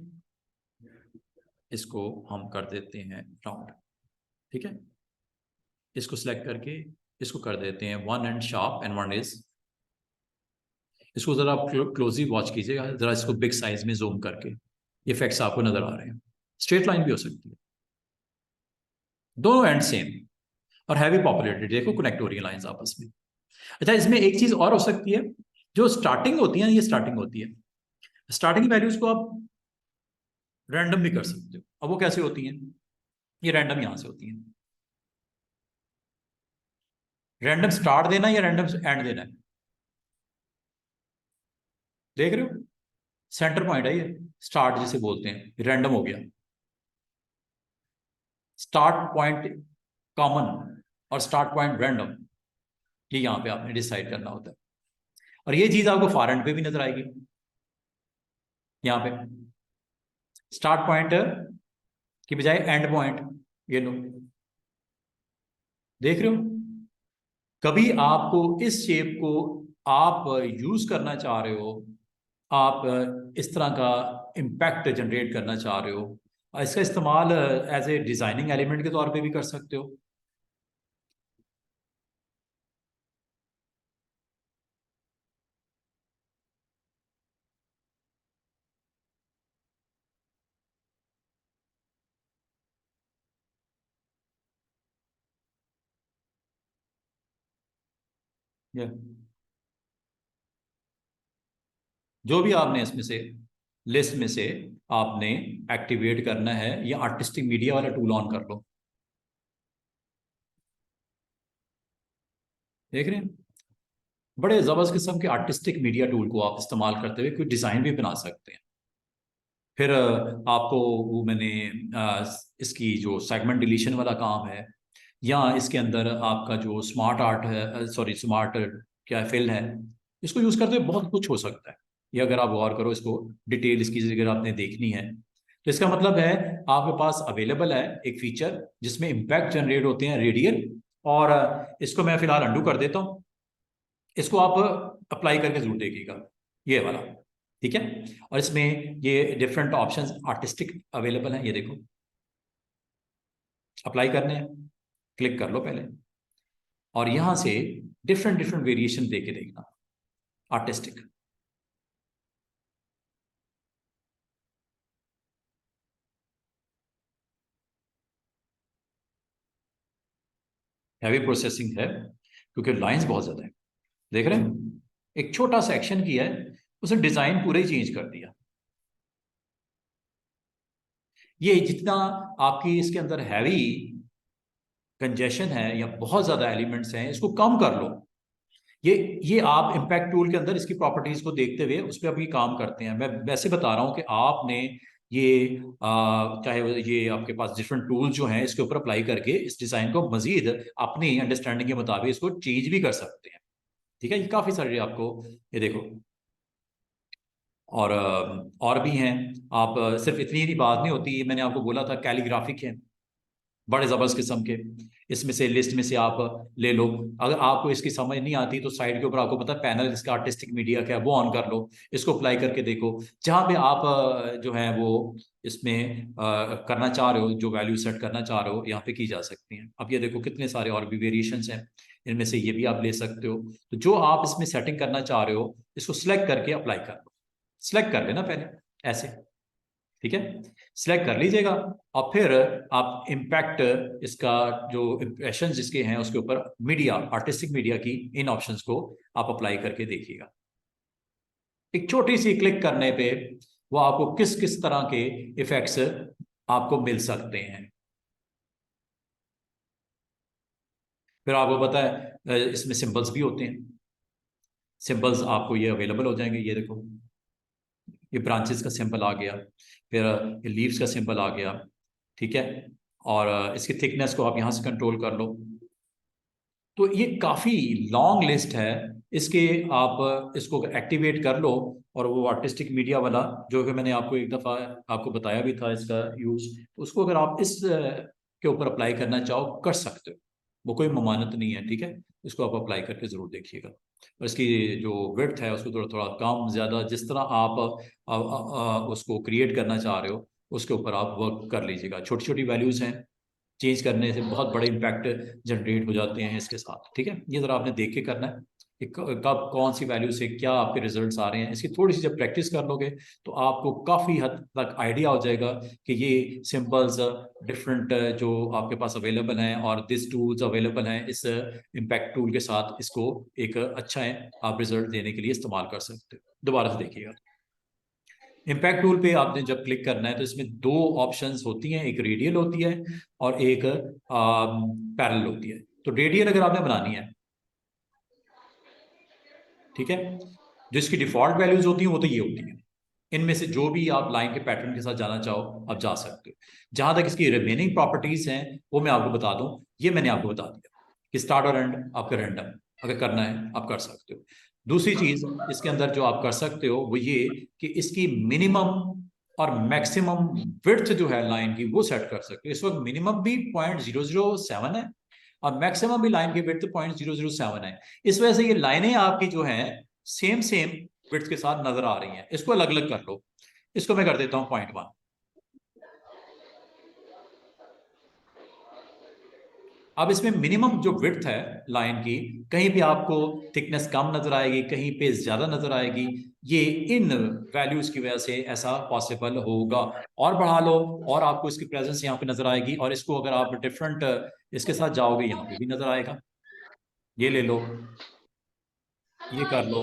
Speaker 1: इसको हम कर देते हैं राउंड। ठीक है, इसको सिलेक्ट करके इसको कर देते हैं one and sharp and one is. इसको जरा आप क्लोजली वॉच कीजिएगा, जरा इसको बिग साइज में जूम करके, इफेक्ट्स आपको नजर आ रहे हैं। स्ट्रेट लाइन भी हो सकती है, दोनों एंड सेम, और हैवी पॉपुलेटेड, देखो कनेक्ट हो रही है लाइंस आपस में। अच्छा, इसमें एक चीज और हो सकती है, जो स्टार्टिंग होती है, ये स्टार्टिंग होती है, स्टार्टिंग वैल्यूज को आप रैंडम भी कर सकते हो। अब वो कैसे होती हैं? ये रैंडम यहां से होती हैं। रैंडम स्टार्ट देना या रैंडम एंड देना है, देख रहे हो? सेंटर पॉइंट है ये, स्टार्ट जिसे बोलते हैं, रैंडम हो गया। स्टार्ट पॉइंट कॉमन और स्टार्ट पॉइंट रैंडम, ये यहाँ पे आपने डिसाइड करना होता है। और ये चीज आपको फार एंड पे भी नजर आएगी। यहाँ पे स्टार्ट पॉइंट की बजाय एंड पॉइंट, ये लो, देख रहे हो। कभी आपको इस शेप को आप यूज करना चाह रहे हो, आप इस तरह का इम्पैक्ट जनरेट करना चाह रहे हो, इसका इस्तेमाल एज ए डिजाइनिंग एलिमेंट के तौर पे भी कर सकते हो। Yeah. जो भी आपने इसमें से लिस्ट में से आपने एक्टिवेट करना है, या आर्टिस्टिक मीडिया वाला टूल ऑन कर लो। देख रहे हैं, बड़े जबरदस्त किस्म के आर्टिस्टिक मीडिया टूल को आप इस्तेमाल करते हुए कोई डिजाइन भी बना सकते हैं। फिर आपको वो मैंने इसकी जो सेगमेंट डिलीशन वाला काम है, या इसके अंदर आपका जो स्मार्ट आर्ट है, सॉरी स्मार्ट क्या फिल है, इसको यूज करते हुए बहुत कुछ हो सकता है। ये अगर आप गौर करो इसको, डिटेल इसकी अगर आपने देखनी है, तो इसका मतलब है आपके पास अवेलेबल है एक फीचर जिसमें इम्पैक्ट जनरेट होते हैं रेडियल। और इसको मैं फिलहाल अंडू कर देता हूँ, इसको आप अप्लाई करके जरूर देखिएगा, ये वाला। ठीक है, और इसमें ये डिफरेंट ऑप्शंस आर्टिस्टिक अवेलेबल हैं, ये देखो। अप्लाई करने हैं, क्लिक कर लो पहले, और यहां से डिफरेंट डिफरेंट वेरिएशन देके देखना आर्टिस्टिक। हैवी प्रोसेसिंग है क्योंकि लाइंस बहुत ज्यादा है। देख रहे हैं, एक छोटा सा एक्शन किया है, उसने डिजाइन पूरा ही चेंज कर दिया। ये जितना आपकी इसके अंदर हैवी कंजेशन है या बहुत ज्यादा एलिमेंट्स हैं, इसको कम कर लो। ये आप इम्पैक्ट टूल के अंदर इसकी प्रॉपर्टीज को देखते हुए उस पर अभी काम करते हैं। मैं वैसे बता रहा हूँ कि आपने ये चाहे ये आपके पास डिफरेंट टूल जो हैं, इसके ऊपर अप्लाई करके इस डिजाइन को मजीद अपनी अंडरस्टैंडिंग के मुताबिक इसको चेंज भी कर सकते हैं। ठीक है, ये काफी सारे आपको, ये देखो। और भी हैं। आप सिर्फ इतनी ही बात नहीं होती, मैंने आपको बोला था कैलीग्राफिक है, बड़े जबरदस्त किस्म के। इसमें से लिस्ट में से आप ले लो। अगर आपको इसकी समझ नहीं आती तो साइड के ऊपर आपको पता है पैनल इसका आर्टिस्टिक मीडिया क्या है, वो ऑन कर लो, इसको अप्लाई करके देखो। जहां पे आप जो है वो इसमें करना चाह रहे हो, जो वैल्यू सेट करना चाह रहे हो, यहाँ पे की जा सकती हैं। अब ये देखो कितने सारे और भी वेरिएशंस हैं, इनमें से ये भी आप ले सकते हो। तो जो आप इसमें सेटिंग करना चाह रहे हो, इसको सिलेक्ट करके अप्लाई कर लो। सिलेक्ट कर लेना पहले ऐसे, ठीक है, सिलेक्ट कर लीजिएगा। और फिर आप इम्पैक्ट इसका जो इम्प्रेशन जिसके हैं उसके ऊपर मीडिया, आर्टिस्टिक मीडिया की इन ऑप्शंस को आप अप्लाई करके देखिएगा। एक छोटी सी क्लिक करने पे वो आपको किस किस तरह के इफेक्ट्स आपको मिल सकते हैं। फिर आपको पता है इसमें सिंबल्स भी होते हैं। सिंबल्स आपको ये अवेलेबल हो जाएंगे, ये देखो, ये ब्रांचेस का सिंबल आ गया, फिर ये लीव्स का सिंबल आ गया। ठीक है, और इसकी थिकनेस को आप यहाँ से कंट्रोल कर लो। तो ये काफ़ी लॉन्ग लिस्ट है इसके। आप इसको एक्टिवेट कर लो, और वो आर्टिस्टिक मीडिया वाला जो कि मैंने आपको एक दफ़ा आपको बताया भी था इसका यूज़, तो उसको अगर आप इस के ऊपर अप्लाई करना चाहो कर सकते हो, वो कोई ममानत नहीं है। ठीक है, इसको आप अप्लाई करके ज़रूर देखिएगा। और इसकी जो विड्थ है उसको थोड़ा थोड़ा कम ज़्यादा जिस तरह आप उसको क्रिएट करना चाह रहे हो उसके ऊपर आप वर्क कर लीजिएगा। छोटी छोटी वैल्यूज़ हैं, चेंज करने से बहुत बड़े इम्पैक्ट जनरेट हो जाते हैं इसके साथ। ठीक है, ये ज़रा आपने देख के करना है कि कब कौन सी वैल्यू से क्या आपके रिजल्ट्स आ रहे हैं। इसकी थोड़ी सी जब प्रैक्टिस कर लोगे तो आपको काफ़ी हद तक आइडिया हो जाएगा कि ये सिंबल्स डिफरेंट जो आपके पास अवेलेबल हैं और दिस टूल्स अवेलेबल हैं, इस इम्पैक्ट टूल के साथ इसको एक अच्छा है आप रिजल्ट देने के लिए इस्तेमाल कर सकते हो। दोबारा से देखिएगा, इम्पैक्ट टूल पे आपने जब क्लिक करना है तो इसमें दो ऑप्शंस होती हैं, एक रेडियल होती है और एक पैरेलल होती है। तो रेडियल अगर आपने बनानी है, ठीक है, जो इसकी डिफॉल्ट वैल्यूज होती हैं वो तो ये होती है। इनमें से जो भी आप लाइन के पैटर्न के साथ जाना चाहो आप जा सकते हो। जहां तक इसकी रिमेनिंग प्रॉपर्टीज हैं वो मैं आपको बता दूं, ये मैंने आपको बता दिया कि स्टार्ट और एंड आपका रैंडम अगर करना है आप कर सकते हो। दूसरी चीज इसके अंदर जो आप कर सकते हो वो ये कि इसकी मिनिमम और मैक्सिमम विड्थ जो है लाइन की वो सेट कर सकते हो। इस वक्त मिनिमम भी 0.007 है और मैक्सिमम भी लाइन की विड्थ 0.007 है। इस वजह से ये लाइनें आपकी जो है सेम सेम विड्थ के साथ नजर आ रही हैं। इसको अलग अलग कर लो। इसको मैं कर देता हूं 0.1। अब इसमें मिनिमम जो विड्थ है लाइन की, कहीं भी आपको थिकनेस कम नजर आएगी, कहीं पे ज्यादा नजर आएगी। ये इन वैल्यूज की वजह से ऐसा पॉसिबल होगा। और बढ़ा लो और आपको इसकी प्रेजेंस यहाँ पे नजर आएगी। और इसको अगर आप डिफरेंट इसके साथ जाओगे यहाँ पे भी नजर आएगा। ये ले लो, ये कर लो।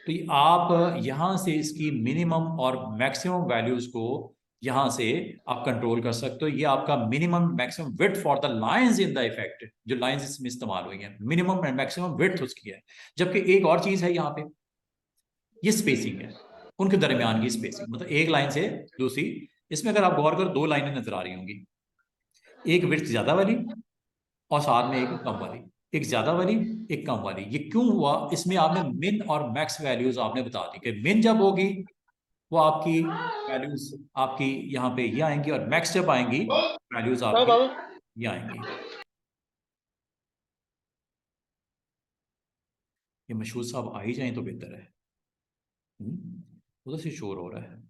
Speaker 1: तो ये आप यहां से इसकी मिनिमम और मैक्सिमम वैल्यूज को यहां से आप कंट्रोल कर सकते हो। ये आपका minimum maximum width for the lines in the effect, जो लाइंस इसमें इस्तेमाल हुई हैं, मिनिमम एंड मैक्सिमम विड्थ उसकी है। जबकि एक और चीज है यहाँ पे, ये स्पेसिंग है, उनके दरमियान की स्पेसिंग, मतलब एक लाइन से दूसरी। इसमें अगर आप गौर करो दो लाइनें नजर आ रही होंगी, एक विड्थ ज्यादा वाली और साथ में एक कम वाली, एक ज्यादा वाली एक कम वाली। ये क्यों हुआ? इसमें आपने मिन और मैक्स वैल्यूज आपने बता दी कि मिन जब होगी वो आपकी वैल्यूज आपकी यहाँ पे ये आएंगी और मैक्स जब आएंगी वैल्यूज आपकी ये आएंगी। ये मशहूर साहब आ ही जाए तो बेहतर है। उधर से शोर हो रहा है।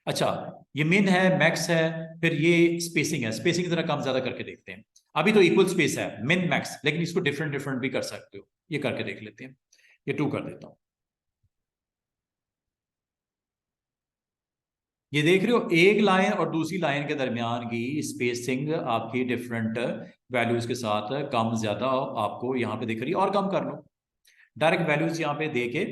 Speaker 1: अच्छा, ये मिन है, मैक्स है, फिर ये स्पेसिंग है। स्पेसिंग की तरह कम ज्यादा करके देखते हैं। अभी तो इक्वल स्पेस है मिन मैक्स, लेकिन इसको डिफरेंट डिफरेंट भी कर सकते हो। ये करके देख लेते हैं। ये 2 कर देता हूं। ये देख रहे हो एक लाइन और दूसरी लाइन के दरमियान की स्पेसिंग आपकी डिफरेंट वैल्यूज के साथ कम ज्यादा आपको यहाँ पे दिख रही है। और कम कर लो, डायरेक्ट वैल्यूज यहाँ पे दे के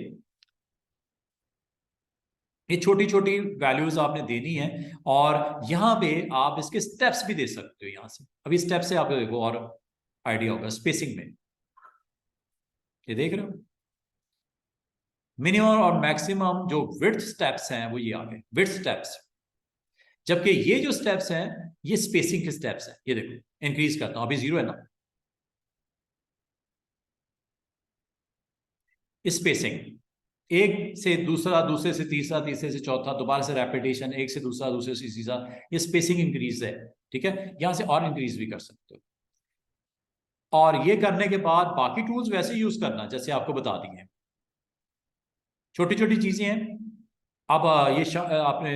Speaker 1: ये छोटी छोटी वैल्यूज आपने देनी है। और यहाँ पे आप इसके स्टेप्स भी दे सकते हो यहाँ से। अभी स्टेप से आपको देखो और आइडिया होगा स्पेसिंग में। ये देख रहे हो मिनिमम और मैक्सिमम जो विड्थ स्टेप्स हैं वो ये आ गए विड्थ स्टेप्स। जबकि ये जो स्टेप्स हैं ये स्पेसिंग के स्टेप्स हैं। ये देखो इंक्रीज करता हूं, अभी 0 है ना। स्पेसिंग एक से दूसरा, दूसरे से तीसरा, तीसरे से चौथा, दोबारा से रेपिटेशन, एक से दूसरा, दूसरे से तीसरा, ये स्पेसिंग इंक्रीज है। ठीक है, यहां से और इंक्रीज भी कर सकते हो। और ये करने के बाद बाकी टूल्स वैसे यूज करना जैसे आपको बता दिए हैं। छोटी छोटी चीजें हैं। अब ये आपने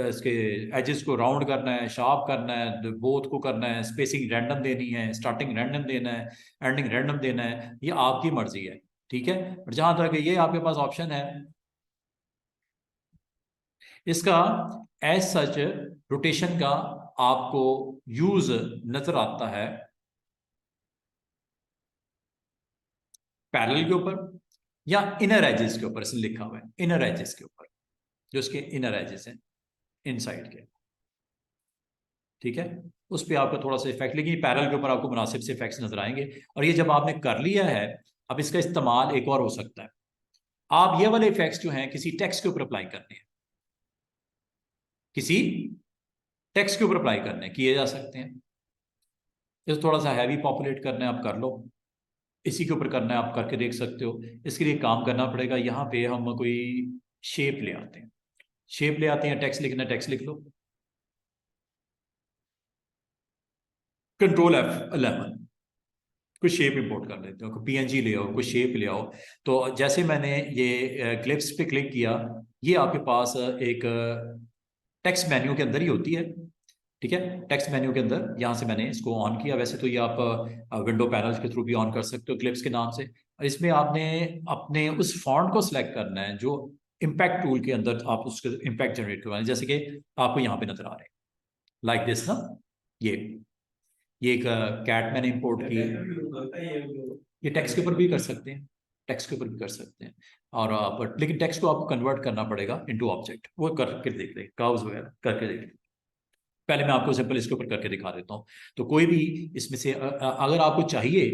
Speaker 1: इसके एजेस को राउंड करना है, शार्प करना है, बोथ को करना है, स्पेसिंग रैंडम देनी है, स्टार्टिंग रैंडम देना है, एंडिंग रैंडम देना है, ये आपकी मर्जी है। ठीक है, और जहां तक ये आपके पास ऑप्शन है इसका एज सच रोटेशन का आपको यूज नजर आता है पैरेलल के ऊपर या इनर एजेस के ऊपर। इसने लिखा हुआ है इनर एजेस के ऊपर, जो इसके इनर एजेस हैं इनसाइड के। ठीक है, उस पर आपका थोड़ा सा इफेक्ट, लेकिन पैरेलल के ऊपर आपको मुनासिब से इफेक्ट्स नजर आएंगे। और ये जब आपने कर लिया है, अब इसका इस्तेमाल एक और हो सकता है। आप ये वाले इफेक्ट्स जो हैं किसी टेक्स्ट के ऊपर अप्लाई करने हैं, किसी टेक्स्ट के ऊपर अप्लाई करने किए जा सकते हैं। इसे थोड़ा सा हैवी पॉपुलेट करना है आप कर लो, इसी के ऊपर करना है आप करके देख सकते हो। इसके लिए काम करना पड़ेगा, यहाँ पे हम कोई शेप ले आते हैं। शेप ले आते हैं, टेक्स्ट लिखना टेक्स्ट लिख लो, कंट्रोल F11, कोई शेप इंपोर्ट कर लेते हो, कोई पीएनजी ले आओ, कोई शेप ले आओ। तो जैसे मैंने ये क्लिप्स पे क्लिक किया, ये आपके पास एक टेक्स्ट मेन्यू के अंदर ही होती है। ठीक है, टेक्स्ट मेन्यू के अंदर यहाँ से मैंने इसको ऑन किया। वैसे तो ये आप विंडो पैनल के थ्रू भी ऑन कर सकते हो क्लिप्स के नाम से। इसमें आपने अपने उस फॉन्ट को सिलेक्ट करना है जो इम्पैक्ट टूल के अंदर आप उसके इम्पैक्ट जनरेट करवाएं, जैसे कि आपको यहाँ पे नजर आ रहे हैं लाइक दिस ना। ये एक कैट मैंने इंपोर्ट की। ये टेक्स्ट के ऊपर भी कर सकते हैं, टेक्स्ट के ऊपर भी कर सकते हैं। और बट लेकिन टेक्स्ट को आपको कन्वर्ट करना पड़ेगा इनटू ऑब्जेक्ट। वो करके देख ले, कर्व्स वगैरह करके देख ले। पहले मैं आपको सिंपल इसके ऊपर करके दिखा देता हूँ। तो कोई भी इसमें से अगर आपको चाहिए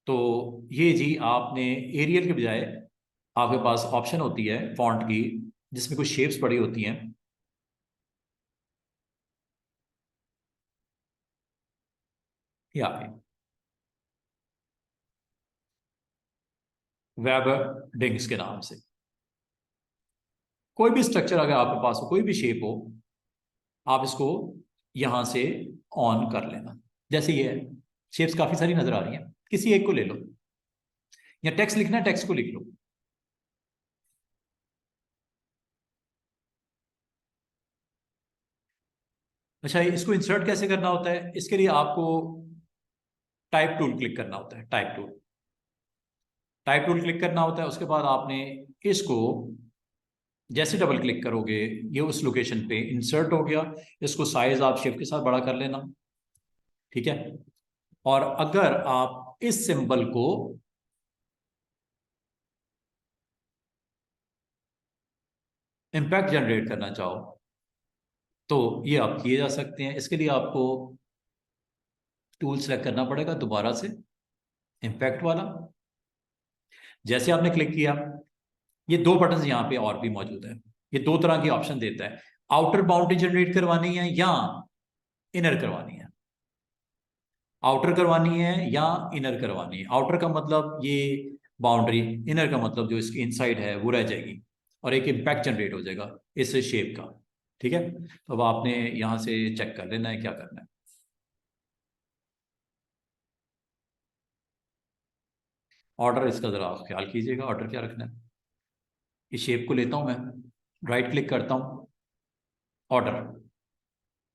Speaker 1: तो ये जी आपने एरियल के बजाय आपके पास ऑप्शन होती है फॉन्ट की, जिसमें कुछ शेप्स पड़ी होती हैं, या वेब डिंग्स के नाम से। कोई भी स्ट्रक्चर अगर आपके पास हो, कोई भी शेप हो, आप इसको यहां से ऑन कर लेना। जैसे ये शेप्स काफी सारी नजर आ रही हैं, किसी एक को ले लो, या टेक्स्ट लिखना है टेक्स्ट को लिख लो। अच्छा, इसको इंसर्ट कैसे करना होता है? इसके लिए आपको टाइप टूल क्लिक करना होता है। टाइप टूल क्लिक करना होता है, उसके बाद आपने इसको जैसे डबल क्लिक करोगे ये उस लोकेशन पे इंसर्ट हो गया। इसको साइज आप शिफ्ट के साथ बड़ा कर लेना, ठीक है। और अगर आप इस सिंबल को इम्पैक्ट जनरेट करना चाहो तो ये आप किए जा सकते हैं। इसके लिए आपको टूल सेलेक्ट करना पड़ेगा दोबारा से, इम्पैक्ट वाला। जैसे आपने क्लिक किया, ये दो बटन यहाँ पे और भी मौजूद है। ये दो तरह की ऑप्शन देता है, आउटर बाउंड्री जनरेट करवानी है या इनर करवानी है। आउटर करवानी है या इनर करवानी है। आउटर का मतलब ये बाउंड्री, इनर का मतलब जो इसकी इनसाइड है वो रह जाएगी, और एक इम्पैक्ट जनरेट हो जाएगा इस शेप का, ठीक है। तो अब आपने यहाँ से चेक कर लेना है क्या करना है। ऑर्डर इसका जरा आप ख्याल कीजिएगा, ऑर्डर क्या रखना है। इस शेप को लेता हूँ मैं, राइट क्लिक करता हूँ, ऑर्डर।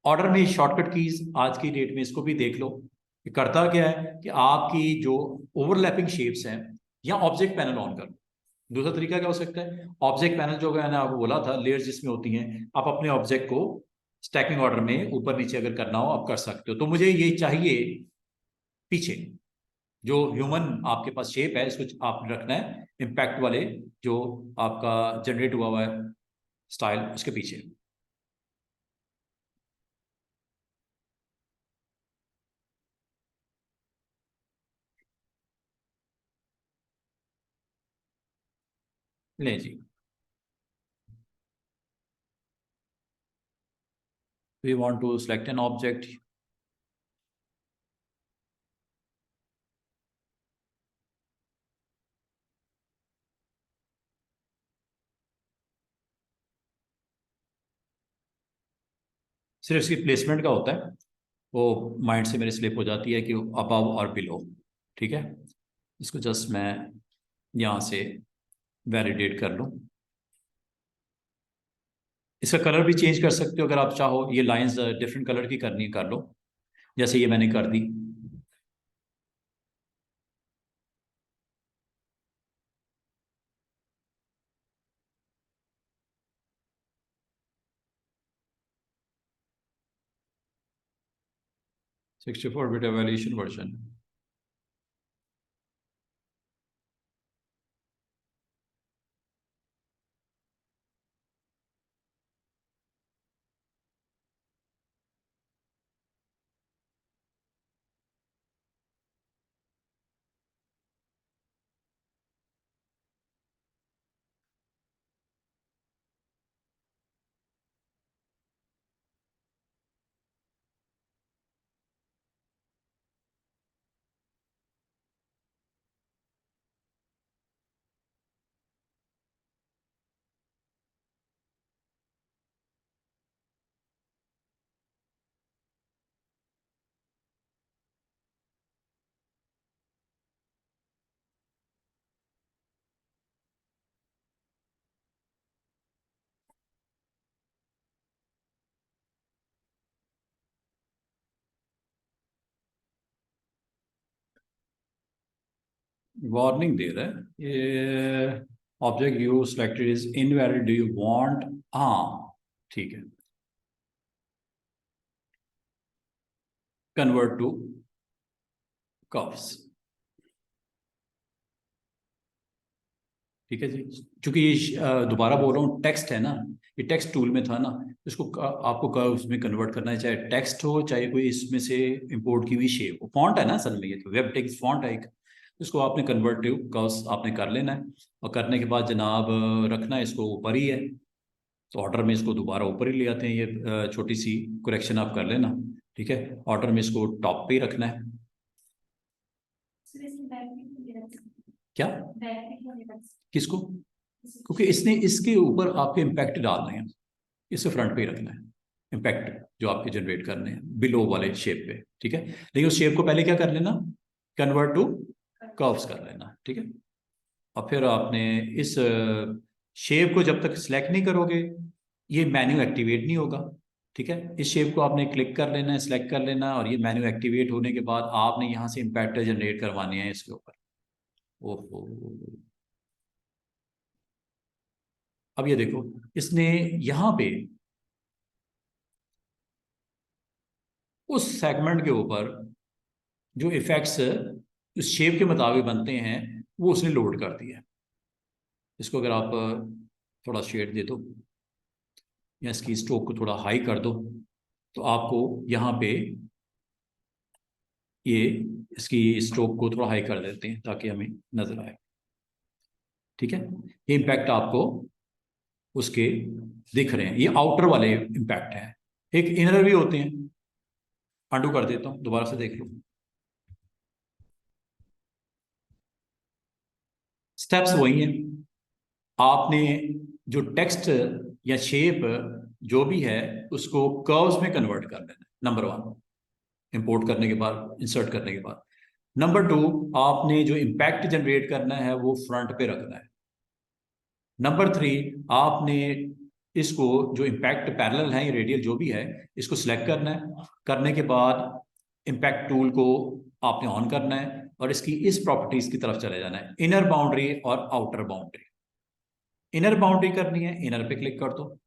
Speaker 1: ऑर्डर में शॉर्टकट कीज आज की डेट में इसको भी देख लो। ये करता क्या है कि आपकी जो ओवरलैपिंग शेप्स हैं, या ऑब्जेक्ट पैनल ऑन कर। दूसरा तरीका क्या हो सकता है, ऑब्जेक्ट पैनल जो मैंने आपको बोला था, लेयर्स जिसमें होती हैं, आप अपने ऑब्जेक्ट को स्टैकिंग ऑर्डर में ऊपर नीचे अगर करना हो आप कर सकते हो। तो मुझे ये चाहिए पीछे, जो ह्यूमन आपके पास शेप है इसको आपने रखना है इम्पैक्ट वाले जो आपका जनरेट हुआ हुआ है स्टाइल उसके पीछे। ले जी, we want to select an object. सिर्फ इसकी प्लेसमेंट का होता है, वो माइंड से मेरे स्लिप हो जाती है कि अबव और बिलो, ठीक है। इसको जस्ट मैं यहाँ से वैलिडेट कर लूँ। इसका कलर भी चेंज कर सकते हो अगर आप चाहो, ये लाइंस डिफरेंट कलर की करनी कर लो, जैसे ये मैंने कर दी। 64 बिट एवोल्यूशन वर्जन। वार्निंग दे रहा है ये, object you selected is invalid, do you want. हाँ, ठीक है, कन्वर्ट टू कर्व्स, ठीक है जी। चूंकि ये दोबारा बोल रहा हूँ टेक्स्ट है ना, ये टेक्स्ट टूल में था ना, इसको आपको कर्व्स में कन्वर्ट करना है, चाहे टेक्स्ट हो चाहे कोई इसमें से इंपोर्ट की हुई शेप हो। फॉन्ट है ना असल में, ये तो वेब टेक्स्ट फॉन्ट है एक। इसको आपने कन्वर्ट टू कर्व्स आपने कर लेना है, और करने के बाद जनाब रखना है इसको ऊपर ही है, तो ऑर्डर में इसको दोबारा ऊपर ही ले आते हैं, ये छोटी सी करेक्शन आप कर लेना, ठीक है। ऑर्डर में इसको टॉप पे ही रखना है। क्या किसको? क्योंकि इसने इसके ऊपर आपके इम्पैक्ट डालने हैं, इसे फ्रंट पे ही रखना है, इम्पैक्ट जो आपके जनरेट करने हैं बिलो वाले शेप पे, ठीक है। लेकिन उस शेप को पहले क्या कर लेना, कन्वर्ट टू कर्व्स कर लेना, ठीक है। और फिर आपने इस शेप को जब तक सिलेक्ट नहीं करोगे ये मेन्यू एक्टिवेट नहीं होगा, ठीक है। इस शेप को आपने क्लिक कर लेना है, सिलेक्ट कर लेना, और ये मेन्यू एक्टिवेट होने के बाद आपने यहाँ से इम्पैक्ट जनरेट करवाने हैं इसके ऊपर। ओहो, अब ये देखो, इसने यहाँ पे उस सेगमेंट के ऊपर जो इफेक्ट्स उस शेप के मुताबिक बनते हैं वो उसने लोड कर दिया। इसको अगर आप थोड़ा शेड दे दो या इसकी स्ट्रोक को थोड़ा हाई कर दो तो आपको यहाँ पे ये इसकी स्ट्रोक को थोड़ा हाई कर देते हैं ताकि हमें नजर आए, ठीक है। ये इम्पैक्ट आपको उसके दिख रहे हैं, ये आउटर वाले इम्पैक्ट हैं। एक इनर भी होते हैं, अंडू कर देता हूँ, दोबारा से देख लो। स्टेप्स वही हैं, आपने जो टेक्स्ट या शेप जो भी है उसको कर्व्स में कन्वर्ट कर लेना, नंबर 1 इंपोर्ट करने के बाद, इंसर्ट करने के बाद। नंबर 2 आपने जो इम्पैक्ट जनरेट करना है वो फ्रंट पे रखना है। नंबर 3 आपने इसको जो इम्पैक्ट पैरेलल है या रेडियल जो भी है इसको सिलेक्ट करना है, करने के बाद इम्पैक्ट टूल को आपने ऑन करना है और इसकी इस प्रॉपर्टीज की तरफ चले जाना है, इनर बाउंड्री और आउटर बाउंड्री। इनर बाउंड्री करनी है, इनर पे क्लिक कर दो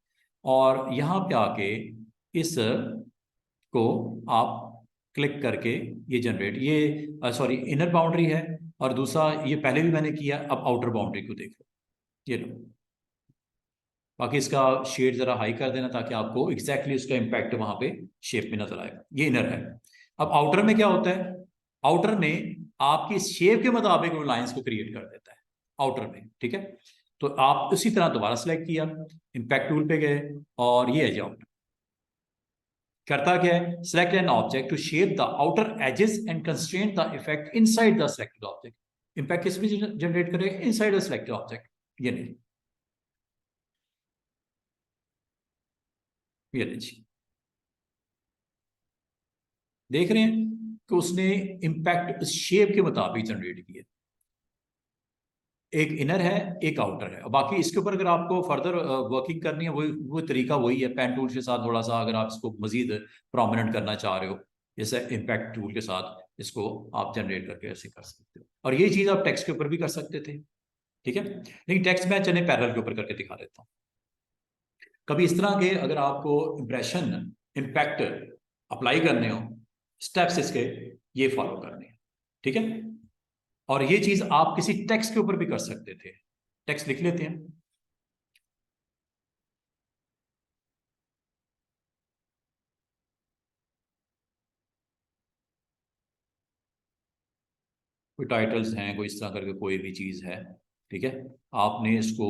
Speaker 1: और यहाँ पे आके इस को आप क्लिक करके ये जनरेट, ये सॉरी इनर बाउंड्री है, और दूसरा ये पहले भी मैंने किया, अब आउटर बाउंड्री को देख लो, ये लो। बाकी इसका शेड जरा हाई कर देना ताकि आपको एग्जैक्टली उसका इम्पैक्ट वहां पे शेप में नजर आएगा। ये इनर है। अब आउटर में क्या होता है, आउटर में आपकी शेप के मुताबिक वो लाइंस को क्रिएट कर देता है आउटर में, ठीक है। तो आप उसी तरह दोबारा सेलेक्ट किया, इम्पैक्ट टूल पे गए और ये है आउटर। करता क्या है, select an object to shape the outer edges and constraint the effect inside the selected object. Impact किस भी जनरेट करेगा, इनसाइड द सिलेक्टेड ऑब्जेक्ट, ये नहीं, ये नहीं। देख रहे हैं कि उसने इम्पैक्ट शेप के मुताबिक जनरेट किया, एक इनर है एक आउटर है। बाकी इसके ऊपर अगर आपको फर्दर वर्किंग करनी है वो तरीका वही है, पेन टूल के साथ थोड़ा सा अगर आप इसको मजीद प्रोमिनेंट करना चाह रहे हो जैसे इम्पैक्ट टूल के साथ इसको आप जनरेट करके ऐसे कर सकते हो। और ये चीज़ आप टेक्स्ट के ऊपर भी कर सकते थे, ठीक है। लेकिन टेक्स्ट मैं चले पैरेलल के ऊपर करके दिखा देता हूँ। कभी इस तरह के अगर आपको इंप्रेशन इम्पैक्ट अप्लाई करने हो, स्टेप्स इसके ये फॉलो करने हैं, ठीक है। और ये चीज आप किसी टेक्स्ट के ऊपर भी कर सकते थे। टेक्स्ट लिख लेते हैं, कोई टाइटल्स हैं, कोई इस तरह करके कोई भी चीज है, ठीक है। आपने इसको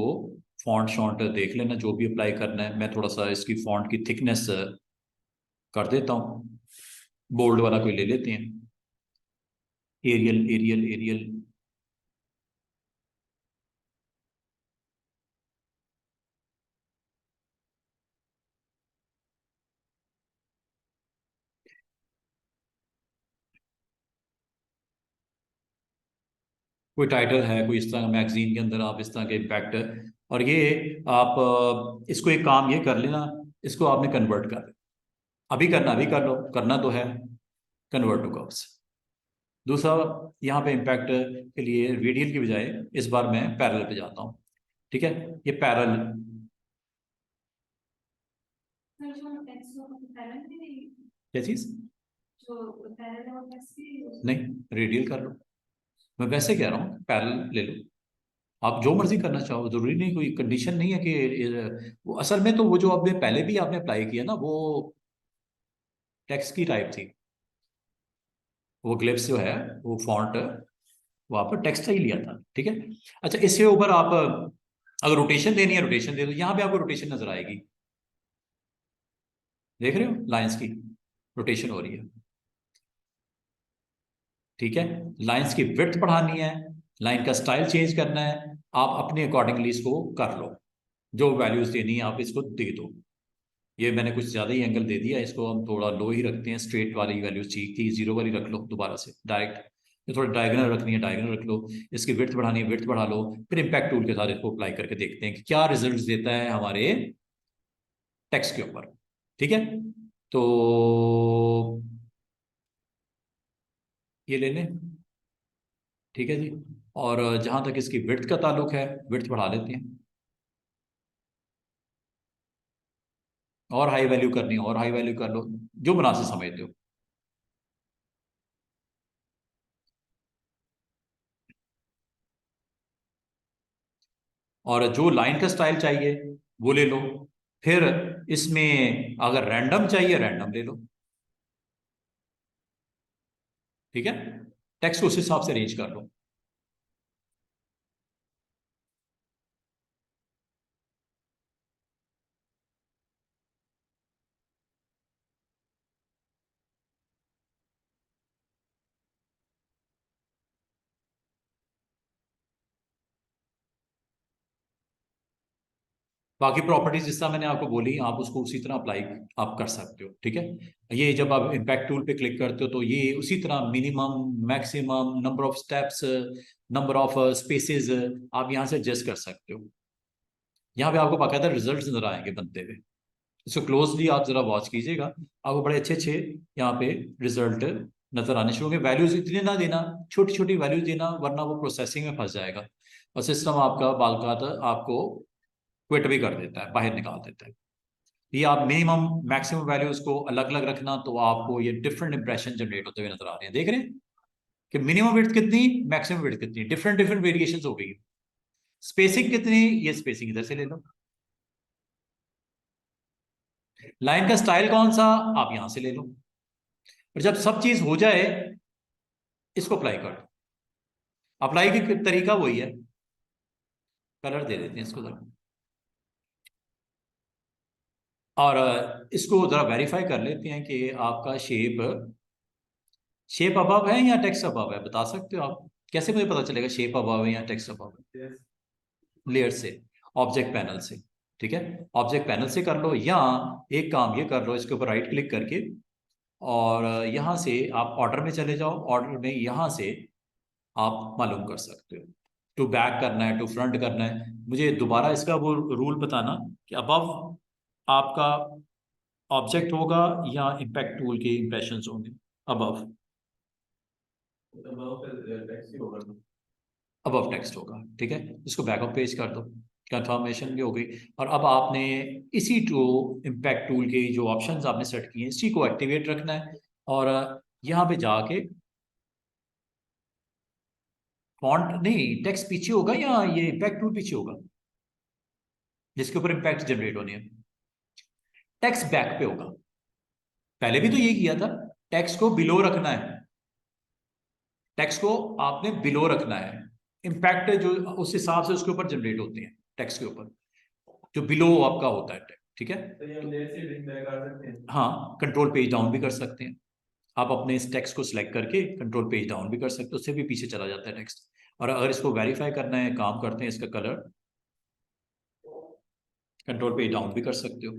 Speaker 1: फॉन्ट शॉन्ट देख लेना जो भी अप्लाई करना है। मैं थोड़ा सा इसकी फॉन्ट की थिकनेस कर देता हूँ, बोल्ड वाला कोई ले लेते हैं, एरियल एरियल एरियल। कोई टाइटल है कोई इस तरह मैगजीन के अंदर आप इस तरह के इम्पैक्ट, और ये आप इसको एक काम ये कर लेना, इसको आपने कन्वर्ट कर लेना, अभी करना अभी कर लो, करना तो है, कन्वर्ट टू कर्व्स। दूसरा यहाँ पे इम्पैक्ट के लिए रेडियल की बजाय इस बार मैं पैरेलल पे जाता हूँ, ठीक है। ये पैरेलल, क्या चीज, नहीं रेडियल कर लो, मैं वैसे कह रहा हूँ पैरेलल ले लो। आप जो मर्जी करना चाहो, जरूरी नहीं, कोई कंडीशन नहीं है कि वो असल में तो वो जो आपने पहले भी आपने अप्लाई किया ना वो टेक्स्ट की टाइप थी, वो ग्लिप्स जो है वो फॉन्ट वो आप टेक्स्ट ही लिया था, ठीक है। अच्छा इसके ऊपर आप अगर रोटेशन देनी है रोटेशन दे दो, यहां पे आपको रोटेशन नजर आएगी, देख रहे हो लाइंस की रोटेशन हो रही है। ठीक है, लाइंस की विड्थ बढ़ानी है, लाइन का स्टाइल चेंज करना है, आप अपने अकॉर्डिंगली इसको कर लो, जो वैल्यूज देनी है आप इसको दे दो। ये मैंने कुछ ज्यादा ही एंगल दे दिया, इसको हम थोड़ा लो ही रखते हैं, स्ट्रेट वाली वैल्यूज ठीक थी, जीरो वाली रख लो दोबारा से डायरेक्ट। ये थोड़ा डायगोनल रखनी है डायगोनल रख लो, इसकी विड्थ बढ़ानी है विड्थ बढ़ा लो, फिर इम्पैक्ट टूल के साथ इसको अप्लाई करके देखते हैं कि क्या रिजल्ट देता है हमारे टेक्स्ट के ऊपर। ठीक है, तो ये ले लें। ठीक है जी, और जहां तक इसकी विड्थ का ताल्लुक है, विड्थ बढ़ा लेते हैं, और हाई वैल्यू करनी है और हाई वैल्यू कर लो, जो मुनासिब समझते हो। और जो लाइन का स्टाइल चाहिए वो ले लो, फिर इसमें अगर रैंडम चाहिए रैंडम ले लो। ठीक है, टेक्स्ट को उस हिसाब से अरेंज कर लो। बाकी प्रॉपर्टीज जिस तरह मैंने आपको बोली आप उसको उसी तरह अप्लाई आप कर सकते हो। ठीक है, ये जब आप इम्पैक्ट टूल पे क्लिक करते हो तो ये उसी तरह minimum maximum number of steps, number of spaces आप यहाँ से एडजस्ट कर सकते हो। यहाँ पे आपको बाकायदा रिजल्ट नजर आएंगे बनते हुए, इसको क्लोजली आप जरा वॉच कीजिएगा, आपको बड़े अच्छे अच्छे यहाँ पे रिजल्ट नजर आने शुरू होंगे। वैल्यूज इतनी ना देना, छोटी छोटी वैल्यूज देना, वरना वो प्रोसेसिंग में फंस जाएगा और सिस्टम आपका बालकात आपको क्विट भी कर देता है, बाहर निकाल देता है। ये आप मिनिमम मैक्सिमम वैल्यूज को अलग अलग रखना, तो आपको ये डिफरेंट इंप्रेशन जनरेट होते हुए नजर आ रहे हैं, देख रहे हैं कि मिनिमम विड्थ कितनी, मैक्सिमम विड्थ कितनी, डिफरेंट डिफरेंट वेरिएशन हो गई। स्पेसिंग कितनी, ये स्पेसिंग इधर से ले लो। लाइन का स्टाइल कौन सा, आप यहां से ले लो। और जब सब चीज हो जाए इसको अप्लाई कर दो। अप्लाई की तरीका वही है, कलर दे देते हैं इसको जरा, और इसको जरा वेरीफाई कर लेते हैं कि आपका शेप शेप अबव है या टेक्स्ट अबव है, बता सकते हो आप? कैसे मुझे पता चलेगा शेप अबव है या टेक्स्ट अबव है? लेयर से, ऑब्जेक्ट पैनल से। ठीक है, ऑब्जेक्ट पैनल से कर लो, या एक काम ये कर लो, इसके ऊपर राइट क्लिक करके और यहाँ से आप ऑर्डर में चले जाओ, ऑर्डर में यहाँ से आप मालूम कर सकते हो टू बैक करना है टू फ्रंट करना है। मुझे दोबारा इसका वो रूल बताना कि अबव आपका ऑब्जेक्ट होगा या इम्पैक्ट टूल के इंप्रेशंस होंगे। अबव, अबव टेक्स्ट होगा। ठीक है, इसको बैकअप पेज कर दो, कंफर्मेशन भी हो गई। और अब आपने इसी टू इम्पैक्ट टूल के जो ऑप्शंस आपने सेट किए हैं इसी को एक्टिवेट रखना है, और यहाँ पे जाके फॉन्ट नहीं, टेक्स्ट पीछे होगा या ये इम्पैक्ट टूल पीछे होगा जिसके ऊपर इम्पैक्ट जनरेट होने हैं? टेक्स्ट बैक पे होगा, पहले भी तो ये किया था। टेक्स्ट को बिलो रखना है, टेक्स्ट को आपने बिलो रखना है, इम्पैक्ट जो उस हिसाब से उसके ऊपर जनरेट होते हैं टेक्स्ट के ऊपर, जो बिलो आपका होता है टेक्स्ट। ठीक है, तो ये हम लेयर से ड्रैग कर सकते हैं, हाँ कंट्रोल पेज डाउन भी कर सकते हैं। आप अपने इस टेक्स्ट को सिलेक्ट करके कंट्रोल पेज डाउन भी कर सकते हो, उससे भी पीछे चला जाता है टेक्स्ट। और अगर इसको वेरीफाई करना है, काम करते हैं इसका कलर, कंट्रोल पेज डाउन भी कर सकते हो,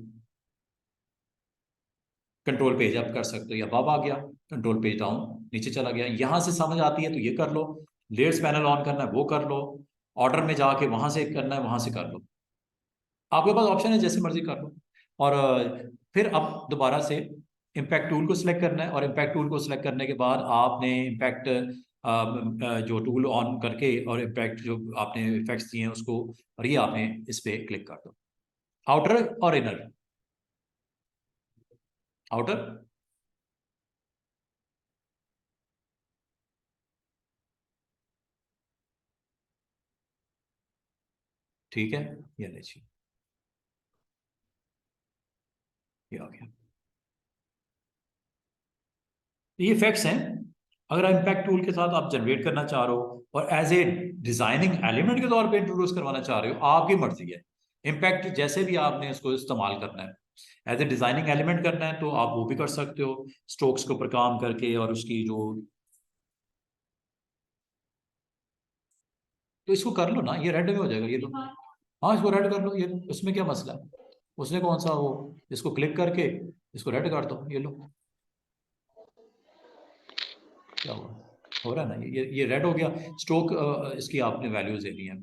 Speaker 1: कंट्रोल पेज अप कर सकते हो, या अब आ गया कंट्रोल पेज डाउन नीचे चला गया। यहां से समझ आती है तो ये कर लो, लेयर्स पैनल ऑन करना है वो कर लो, ऑर्डर में जाके वहां से करना है वहां से कर लो, आपके पास ऑप्शन है जैसे मर्जी कर लो। और फिर अब दोबारा से इम्पैक्ट टूल को सिलेक्ट करना है, और इम्पैक्ट टूल को सिलेक्ट करने के बाद आपने इम्पैक्ट जो टूल ऑन करके और इम्पैक्ट जो आपने इफेक्ट्स दिए हैं उसको, और ये आपने इस पे क्लिक कर दो, आउटर और इनर, आउटर। ठीक है, ये लीजिए, ये आ गया। ये इफेक्ट्स हैं, अगर इम्पैक्ट टूल के साथ आप जनरेट करना चाह रहे हो और एज ए डिजाइनिंग एलिमेंट के तौर पे इंट्रोड्यूस करवाना चाह रहे हो, आपकी मर्जी है। इम्पैक्ट जैसे भी आपने इसको इस्तेमाल करना है, एज ए डिजाइनिंग एलिमेंट करना है तो आप वो भी कर सकते हो, स्ट्रोक्स के ऊपर काम करके। और उसकी जो, तो इसको कर लो ना, ये रेड में हो जाएगा, ये लो। हाँ, इसको रेड कर लो, ये उसमें क्या मसला है? उसने कौन सा वो, इसको क्लिक करके इसको रेड कर दो, ये लो। क्या हुआ? हो रहा है ना, ये रेड हो गया। स्ट्रोक इसकी आपने वैल्यूज देनी है,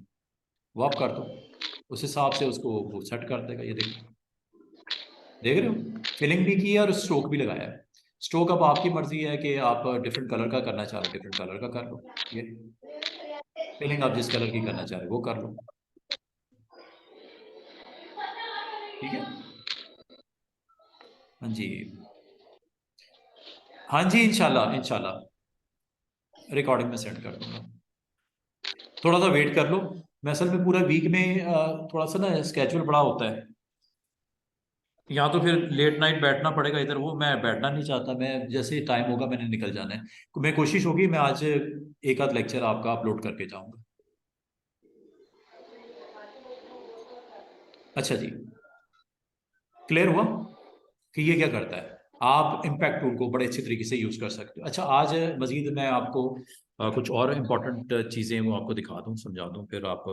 Speaker 1: वो आप कर दो, उस हिसाब से उसको वो सेट कर देगा। ये देखो, देख रहे हो, फिलिंग भी की है और स्ट्रोक भी लगाया है। स्ट्रोक अब आपकी मर्जी है कि आप डिफरेंट कलर का करना चाह रहे हो, डिफरेंट कलर का कर लो। ये फिलिंग आप जिस कलर की करना चाह रहे हो वो कर लो, ठीक है। हाँ जी, हाँ जी, इंशाल्लाह इंशाल्लाह रिकॉर्डिंग में सेंड कर दूंगा। थोड़ा सा वेट कर लो। मैं असल में पूरा वीक में थोड़ा सा ना स्केड्यूल बड़ा होता है, या तो फिर लेट नाइट बैठना पड़ेगा इधर, वो मैं बैठना नहीं चाहता। मैं जैसे ही टाइम होगा मैंने निकल जाना है। तो मैं कोशिश होगी मैं आज एक आध लेक्चर आपका अपलोड करके जाऊंगा। अच्छा जी, क्लियर हुआ कि ये क्या करता है। आप इम्पैक्ट टूल को बड़े अच्छे तरीके से यूज कर सकते हो। अच्छा, आज मजीद मैं आपको कुछ और इम्पोर्टेंट चीजें वो आपको दिखा दूं, समझा दूं, फिर आप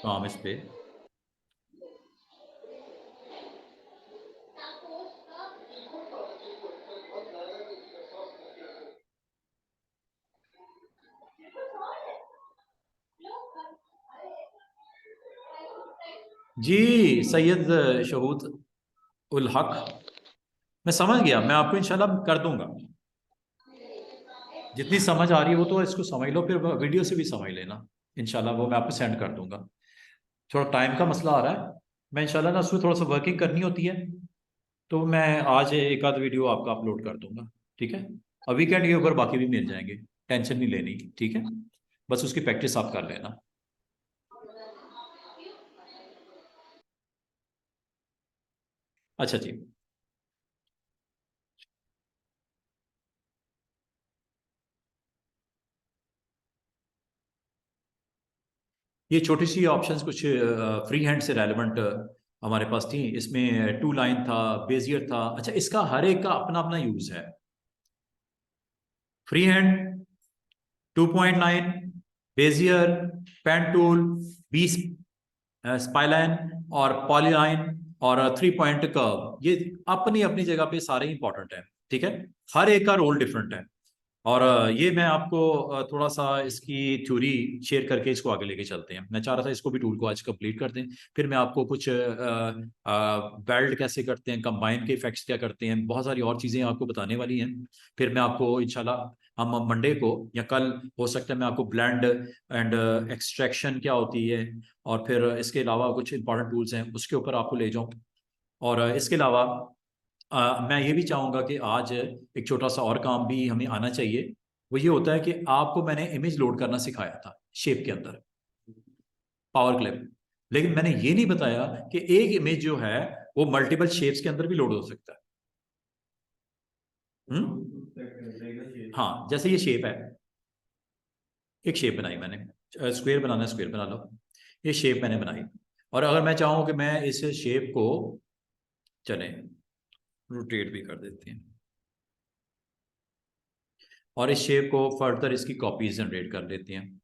Speaker 1: काम इस पे। जी, सैयद शहूद उल हक, मैं समझ गया, मैं आपको इंशाल्लाह कर दूंगा। जितनी समझ आ रही है वो तो इसको समझ लो, फिर वीडियो से भी समझ लेना। इंशाल्लाह वो मैं आपको सेंड कर दूंगा। थोड़ा टाइम का मसला आ रहा है, मैं इंशाल्लाह ना उसमें थोड़ा सा वर्किंग करनी होती है, तो मैं आज एक आध वीडियो आपका अपलोड कर दूंगा, ठीक है। और वीकेंड के ऊपर बाकी भी मिल जाएंगे, टेंशन नहीं लेनी, ठीक है। बस उसकी प्रैक्टिस आप कर लेना। अच्छा जी, ये छोटी सी ऑप्शंस कुछ फ्री हैंड से रेलेवेंट हमारे पास थी। इसमें टू लाइन था, बेजियर था। अच्छा, इसका हर एक का अपना अपना यूज है। Free hand, 2.9, Bezier, pen tool, B spline और पॉलीलाइन और 3 पॉइंट कर्व, ये अपनी अपनी जगह पे सारे इंपॉर्टेंट हैं, ठीक है। हर एक का रोल डिफरेंट है। और ये मैं आपको थोड़ा सा इसकी थ्योरी शेयर करके इसको आगे लेके चलते हैं। मैं चाह रहा था इसको भी टूल को आज कंप्लीट कर दें, फिर मैं आपको कुछ वेल्ड कैसे करते हैं, कंबाइन के इफेक्ट्स क्या करते हैं, बहुत सारी और चीज़ें आपको बताने वाली हैं। फिर मैं आपको इंशाल्लाह हम मंडे को या कल, हो सकता है मैं आपको ब्लेंड एंड एक्सट्रैक्शन क्या होती है, और फिर इसके अलावा कुछ इंपॉर्टेंट टूल्स हैं उसके ऊपर आपको ले जाऊँ। और इसके अलावा मैं ये भी चाहूँगा कि आज एक छोटा सा और काम भी हमें आना चाहिए। वो ये होता है कि आपको मैंने इमेज लोड करना सिखाया था शेप के अंदर, पावर क्लिप। लेकिन मैंने ये नहीं बताया कि एक इमेज जो है वो मल्टीपल शेप्स के अंदर भी लोड हो सकता है। हाँ, जैसे ये शेप है, एक शेप बनाई मैंने, स्क्वायर बनाना है स्क्वायर बना लो। ये शेप मैंने बनाई, और अगर मैं चाहूँ कि मैं इस शेप को, चलें रोटेट भी कर देते हैं, और इस शेप को फर्दर इसकी कॉपीज जनरेट कर देते हैं।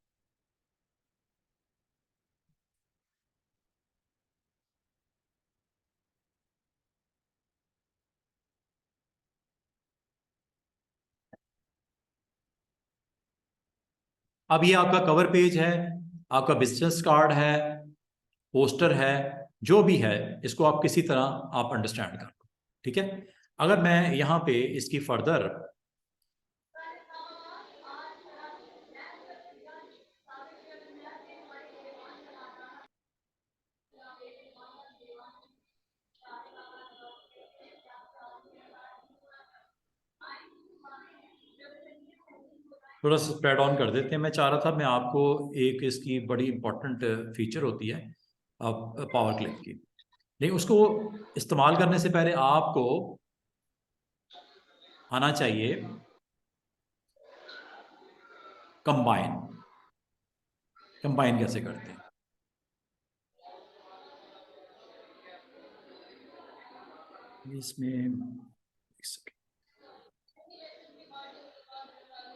Speaker 1: अब ये आपका कवर पेज है, आपका बिजनेस कार्ड है, पोस्टर है, जो भी है, इसको आप किसी तरह आप अंडरस्टैंड कर लो, ठीक है। अगर मैं यहाँ पे इसकी फर्दर, थोड़ा सा स्प्रेड ऑन कर देते हैं। मैं चाह रहा था मैं आपको एक इसकी बड़ी इंपॉर्टेंट फीचर होती है पावर क्लिप की, लेकिन उसको इस्तेमाल करने से पहले आपको आना चाहिए कंबाइन कैसे करते हैं? इसमें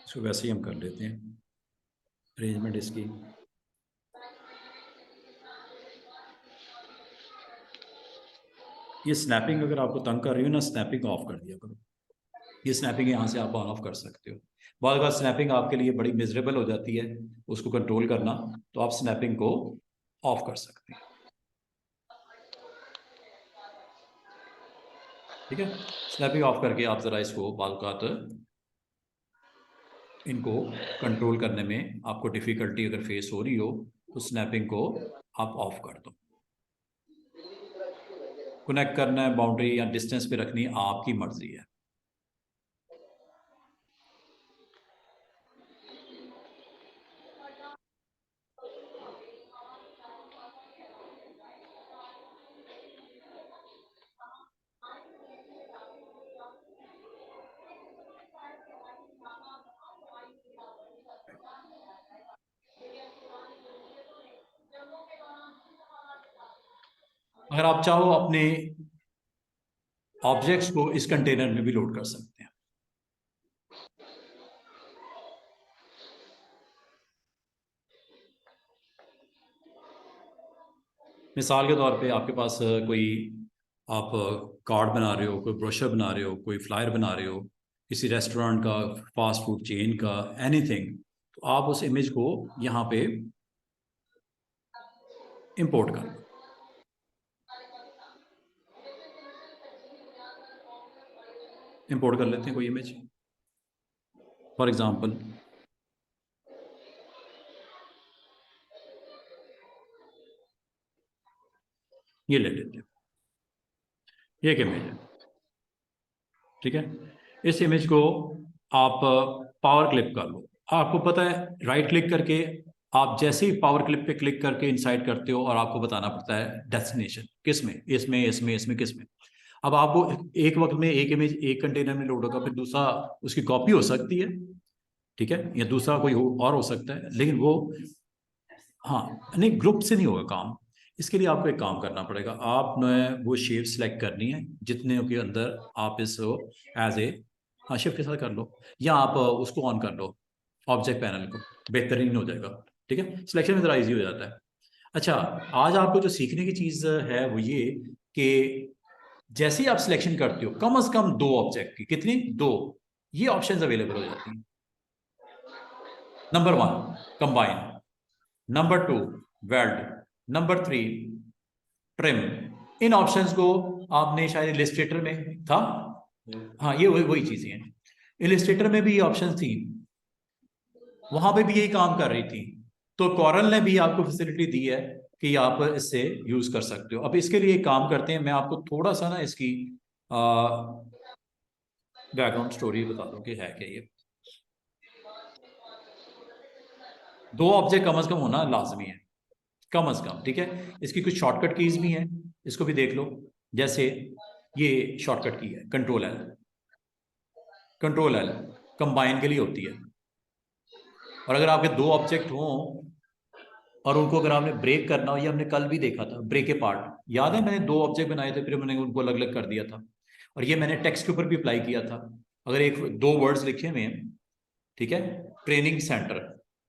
Speaker 1: इसको वैसे ही हम कर लेते हैं, अरेंजमेंट इसकी। ये स्नैपिंग अगर आपको तंग कर रही हो ना, स्नैपिंग ऑफ कर दिया करो। ये स्नैपिंग यहाँ से आप ऑन ऑफ कर सकते हो। बहुत बार स्नैपिंग आपके लिए बड़ी मिजरेबल हो जाती है, उसको कंट्रोल करना, तो आप स्नैपिंग को ऑफ कर सकते हैं। ठीक है, स्नैपिंग ऑफ करके आप ज़रा इसको बालकात इनको कंट्रोल करने में आपको डिफ़िकल्टी अगर फेस हो रही हो तो स्नैपिंग को आप ऑफ कर दो। कनेक्ट करना है, बाउंड्री या डिस्टेंस पे रखनी आपकी मर्जी है। अगर आप चाहो अपने ऑब्जेक्ट्स को इस कंटेनर में भी लोड कर सकते हैं। मिसाल के तौर पे आपके पास कोई आप कार्ड बना रहे हो, कोई ब्रोशर बना रहे हो, कोई फ्लायर बना रहे हो किसी रेस्टोरेंट का, फास्ट फूड चेन का, एनीथिंग, तो आप उस इमेज को यहाँ पे इंपोर्ट कर लो। इंपोर्ट कर लेते हैं कोई इमेज, फॉर एग्जांपल ये ले लेते हैं, ये एक इमेज है। ठीक है, इस इमेज को आप पावर क्लिप कर लो। आपको पता है राइट क्लिक करके आप जैसे ही पावर क्लिप पे क्लिक करके इंसाइड करते हो और आपको बताना पड़ता है डेस्टिनेशन किस में, इसमें किस में। अब आपको एक वक्त में एक इमेज एक कंटेनर में लोड होगा, फिर दूसरा उसकी कॉपी हो सकती है, ठीक है, या दूसरा कोई और हो सकता है, लेकिन वो, हाँ नहीं, ग्रुप से नहीं होगा काम। इसके लिए आपको एक काम करना पड़ेगा, आपने वो शेप सेलेक्ट करनी है जितने के अंदर आप इसको एज ए, हाँ शिफ्ट के साथ कर लो, या आप उसको ऑन कर लो ऑब्जेक्ट पैनल को, बेहतरीन हो जाएगा। ठीक है, सिलेक्शन में ज़रा इजी हो जाता है। अच्छा, आज आपको जो सीखने की चीज़ है वो ये कि जैसे ही आप सिलेक्शन करते हो कम से कम 2 ऑब्जेक्ट की, कितनी, 2, ये ऑप्शंस अवेलेबल हो जाती हैं। Number 1 combine, number 2 weld, number 3 trim. इन ऑप्शंस को आपने शायद इलिस्ट्रेटर में था, हाँ ये वही चीजें हैं, इलिस्ट्रेटर में भी ये ऑप्शन थी, वहां पे भी यही काम कर रही थी, तो कॉरल ने भी आपको फैसिलिटी दी है कि आप इससे यूज कर सकते हो। अब इसके लिए काम करते हैं, मैं आपको थोड़ा सा ना इसकी बैकग्राउंड स्टोरी बता दूं कि है क्या ये। 2 ऑब्जेक्ट कम से कम होना लाजमी है, कम से कम। ठीक है, इसकी कुछ शॉर्टकट कीज भी हैं, इसको भी देख लो। जैसे ये शॉर्टकट की है control L, control L combine के लिए होती है। और अगर आपके 2 ऑब्जेक्ट हों और उनको अगर आपने ब्रेक करना हो, ये हमने कल भी देखा था, ब्रेक ए पार्ट, याद है, मैंने 2 ऑब्जेक्ट बनाए थे, फिर मैंने उनको अलग अलग कर दिया था, और ये मैंने टेक्स्ट के ऊपर भी अप्लाई किया था। अगर एक 2 वर्ड्स लिखे हुए हैं, ठीक है, ट्रेनिंग सेंटर,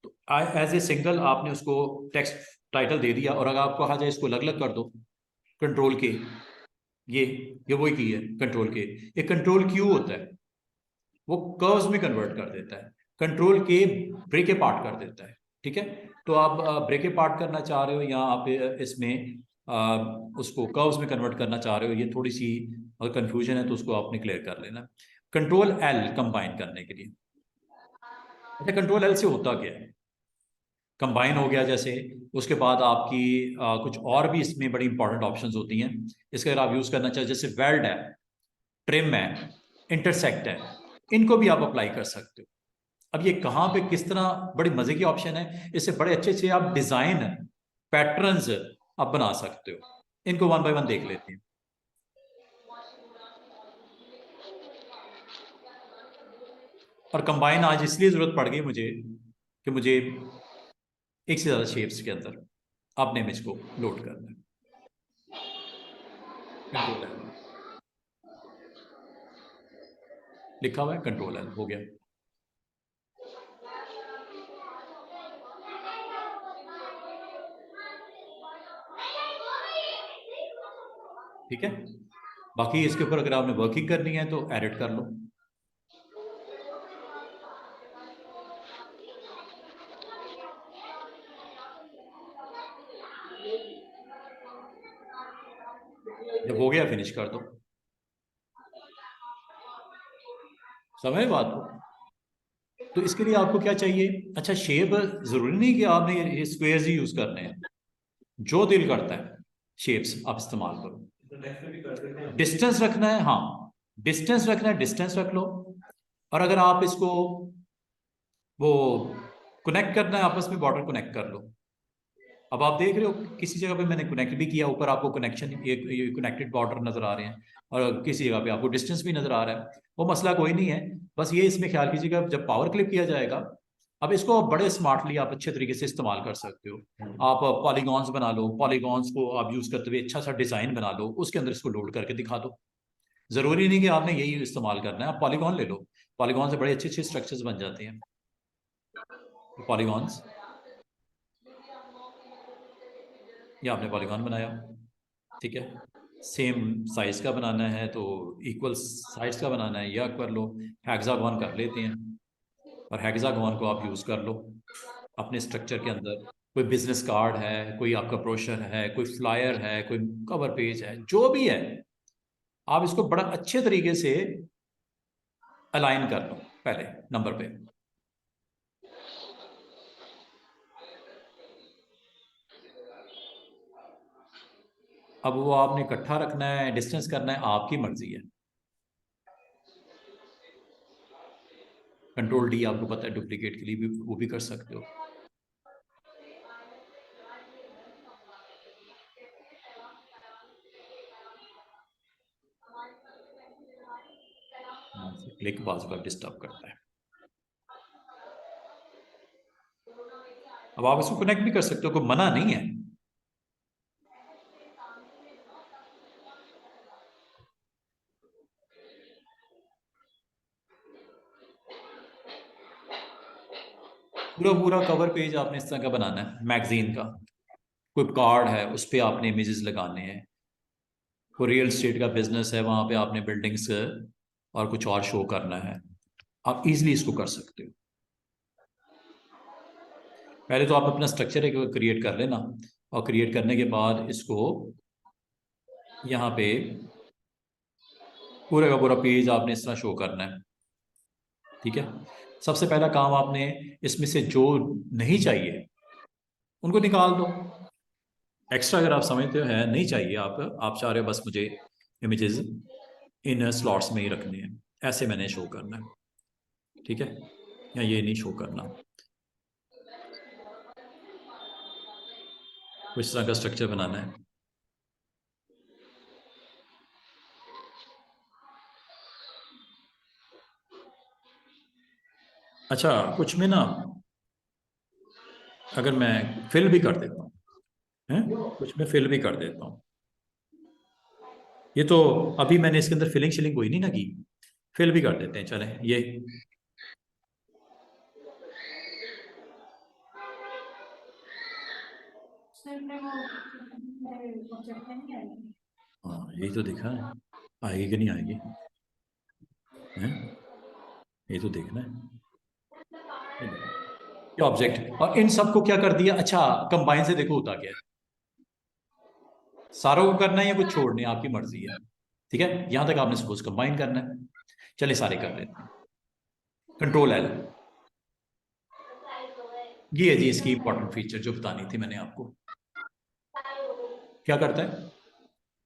Speaker 1: तो एज ए सिंगल आपने उसको टेक्स्ट टाइटल दे दिया, और अगर आपको कहा जाए इसको अलग अलग कर दो, कंट्रोल के, ये वही की है कंट्रोल के, एक कंट्रोल क्यू होता है, वो कर्व्स में कन्वर्ट कर देता है, कंट्रोल के ब्रेक ए पार्ट कर देता है। ठीक है, तो आप ब्रेक ए पार्ट करना चाह रहे हो, या आप इसमें उसको कर्व्स में कन्वर्ट करना चाह रहे हो, ये थोड़ी सी अगर कंफ्यूजन है तो उसको आपने क्लियर कर लेना। कंट्रोल एल कंबाइन करने के लिए। अच्छा, कंट्रोल एल से होता क्या है, कंबाइन हो गया जैसे, उसके बाद आपकी कुछ और भी इसमें बड़ी इंपॉर्टेंट ऑप्शंस होती हैं, इसके अगर आप यूज करना चाहें, जैसे वेल्ड है, ट्रिम है, इंटरसेक्ट है, इनको भी आप अप्लाई कर सकते हो। अब ये कहाँ पे किस तरह, बड़ी मजे की ऑप्शन है, इससे बड़े अच्छे अच्छे आप डिजाइन पैटर्न्स आप बना सकते हो। इनको वन बाय वन देख लेते हैं। और कंबाइन आज इसलिए जरूरत पड़ गई मुझे कि मुझे एक से ज़्यादा शेप्स के अंदर अपने इमेज को लोड करना है। कंट्रोल एल लिखा हुआ है, कंट्रोल एल हो गया। ठीक है, बाकी इसके ऊपर अगर आपने वर्किंग करनी है तो एडिट कर लो। जब हो गया फिनिश कर दो। समझ बात को? तो इसके लिए आपको क्या चाहिए? अच्छा, शेप जरूरी नहीं कि आपने ये स्क्वेयर्स ही यूज करने हैं, जो दिल करता है शेप्स आप इस्तेमाल करो। डिस्टेंस रखना है, हाँ डिस्टेंस रखना है, डिस्टेंस रख लो। और अगर आप इसको वो कनेक्ट करना है आपस में, बॉर्डर कनेक्ट कर लो। अब आप देख रहे हो किसी जगह पे मैंने कनेक्ट भी किया, ऊपर आपको कनेक्शन ये कनेक्टेड बॉर्डर नजर आ रहे हैं, और किसी जगह पे आपको डिस्टेंस भी नजर आ रहा है। वो मसला कोई नहीं है, बस ये इसमें ख्याल कीजिएगा जब पावर क्लिप किया जाएगा, अब इसको बड़े स्मार्टली आप अच्छे तरीके से इस्तेमाल कर सकते हो। आप पॉलीगॉन्स बना लो, पॉलीगॉन्स को आप यूज करते हुए अच्छा सा डिजाइन बना लो, उसके अंदर इसको लोड करके दिखा दो। जरूरी नहीं कि आपने यही इस्तेमाल करना है, आप पॉलीगॉन ले लो, पॉलीगॉन से बड़े अच्छे अच्छे स्ट्रक्चर्स बन जाते हैं। पॉलीगॉन्स, ये आपने पॉलीगॉन बनाया, ठीक है, सेम साइज का बनाना है तो इक्वल साइज का बनाना है, या कर लो हेक्सागोन कर लेते हैं, और हेक्सागोन को आप यूज कर लो अपने स्ट्रक्चर के अंदर। कोई बिजनेस कार्ड है, कोई आपका ब्रोशर है, कोई फ्लायर है, कोई कवर पेज है, जो भी है, आप इसको बड़ा अच्छे तरीके से अलाइन कर लो पहले नंबर पे। अब वो आपने इकट्ठा रखना है, डिस्टेंस करना है, आपकी मर्जी है। कंट्रोल डी आपको पता है डुप्लीकेट के लिए भी वो भी कर सकते हो। क्लिक बाजू का डिस्टर्ब करता है। अब आप इसको कनेक्ट भी कर सकते हो, कोई मना नहीं है। पूरा पूरा कवर पेज आपने इस तरह का बनाना है मैगजीन का। कोई कार्ड है उस पर आपने इमेजेस लगाने हैं, कोई रियल एस्टेट का बिजनेस है वहां पे आपने बिल्डिंग्स और कुछ और शो करना है, आप इजीली इसको कर सकते हो। पहले तो आप अपना स्ट्रक्चर एक क्रिएट कर लेना, और क्रिएट करने के बाद इसको यहाँ पे पूरे का पूरा पेज आपने इस तरह शो करना है, ठीक है। सबसे पहला काम आपने इसमें से जो नहीं चाहिए उनको निकाल दो। एक्स्ट्रा अगर आप समझते हो है नहीं चाहिए, आप चाह रहे हो बस मुझे इमेजेस इन स्लॉट्स में ही रखने हैं, ऐसे मैंने शो करना है, ठीक है, या ये नहीं शो करना। इस तरह का स्ट्रक्चर बनाना है। अच्छा, कुछ में ना अगर मैं फिल भी कर देता हूँ, कुछ में फिल भी कर देता हूँ, ये तो अभी मैंने इसके अंदर फिलिंग शिलिंग कोई नहीं ना की, फिल भी कर देते हैं, चले ये हाँ यही तो दिखा है, आएगी कि नहीं आएगी, है ये तो देखना है। ये ऑब्जेक्ट और इन सबको क्या कर दिया, अच्छा कंबाइन से देखो होता क्या है, सारों को करना है या कुछ छोड़ने, आपकी मर्जी है, ठीक है। यहां तक आपने सपोज कंबाइन करना है, चलिए सारे कर लेते हैं। कंट्रोल एल, ये है जी इसकी इंपॉर्टेंट फीचर जो बतानी थी मैंने आपको। क्या करता है,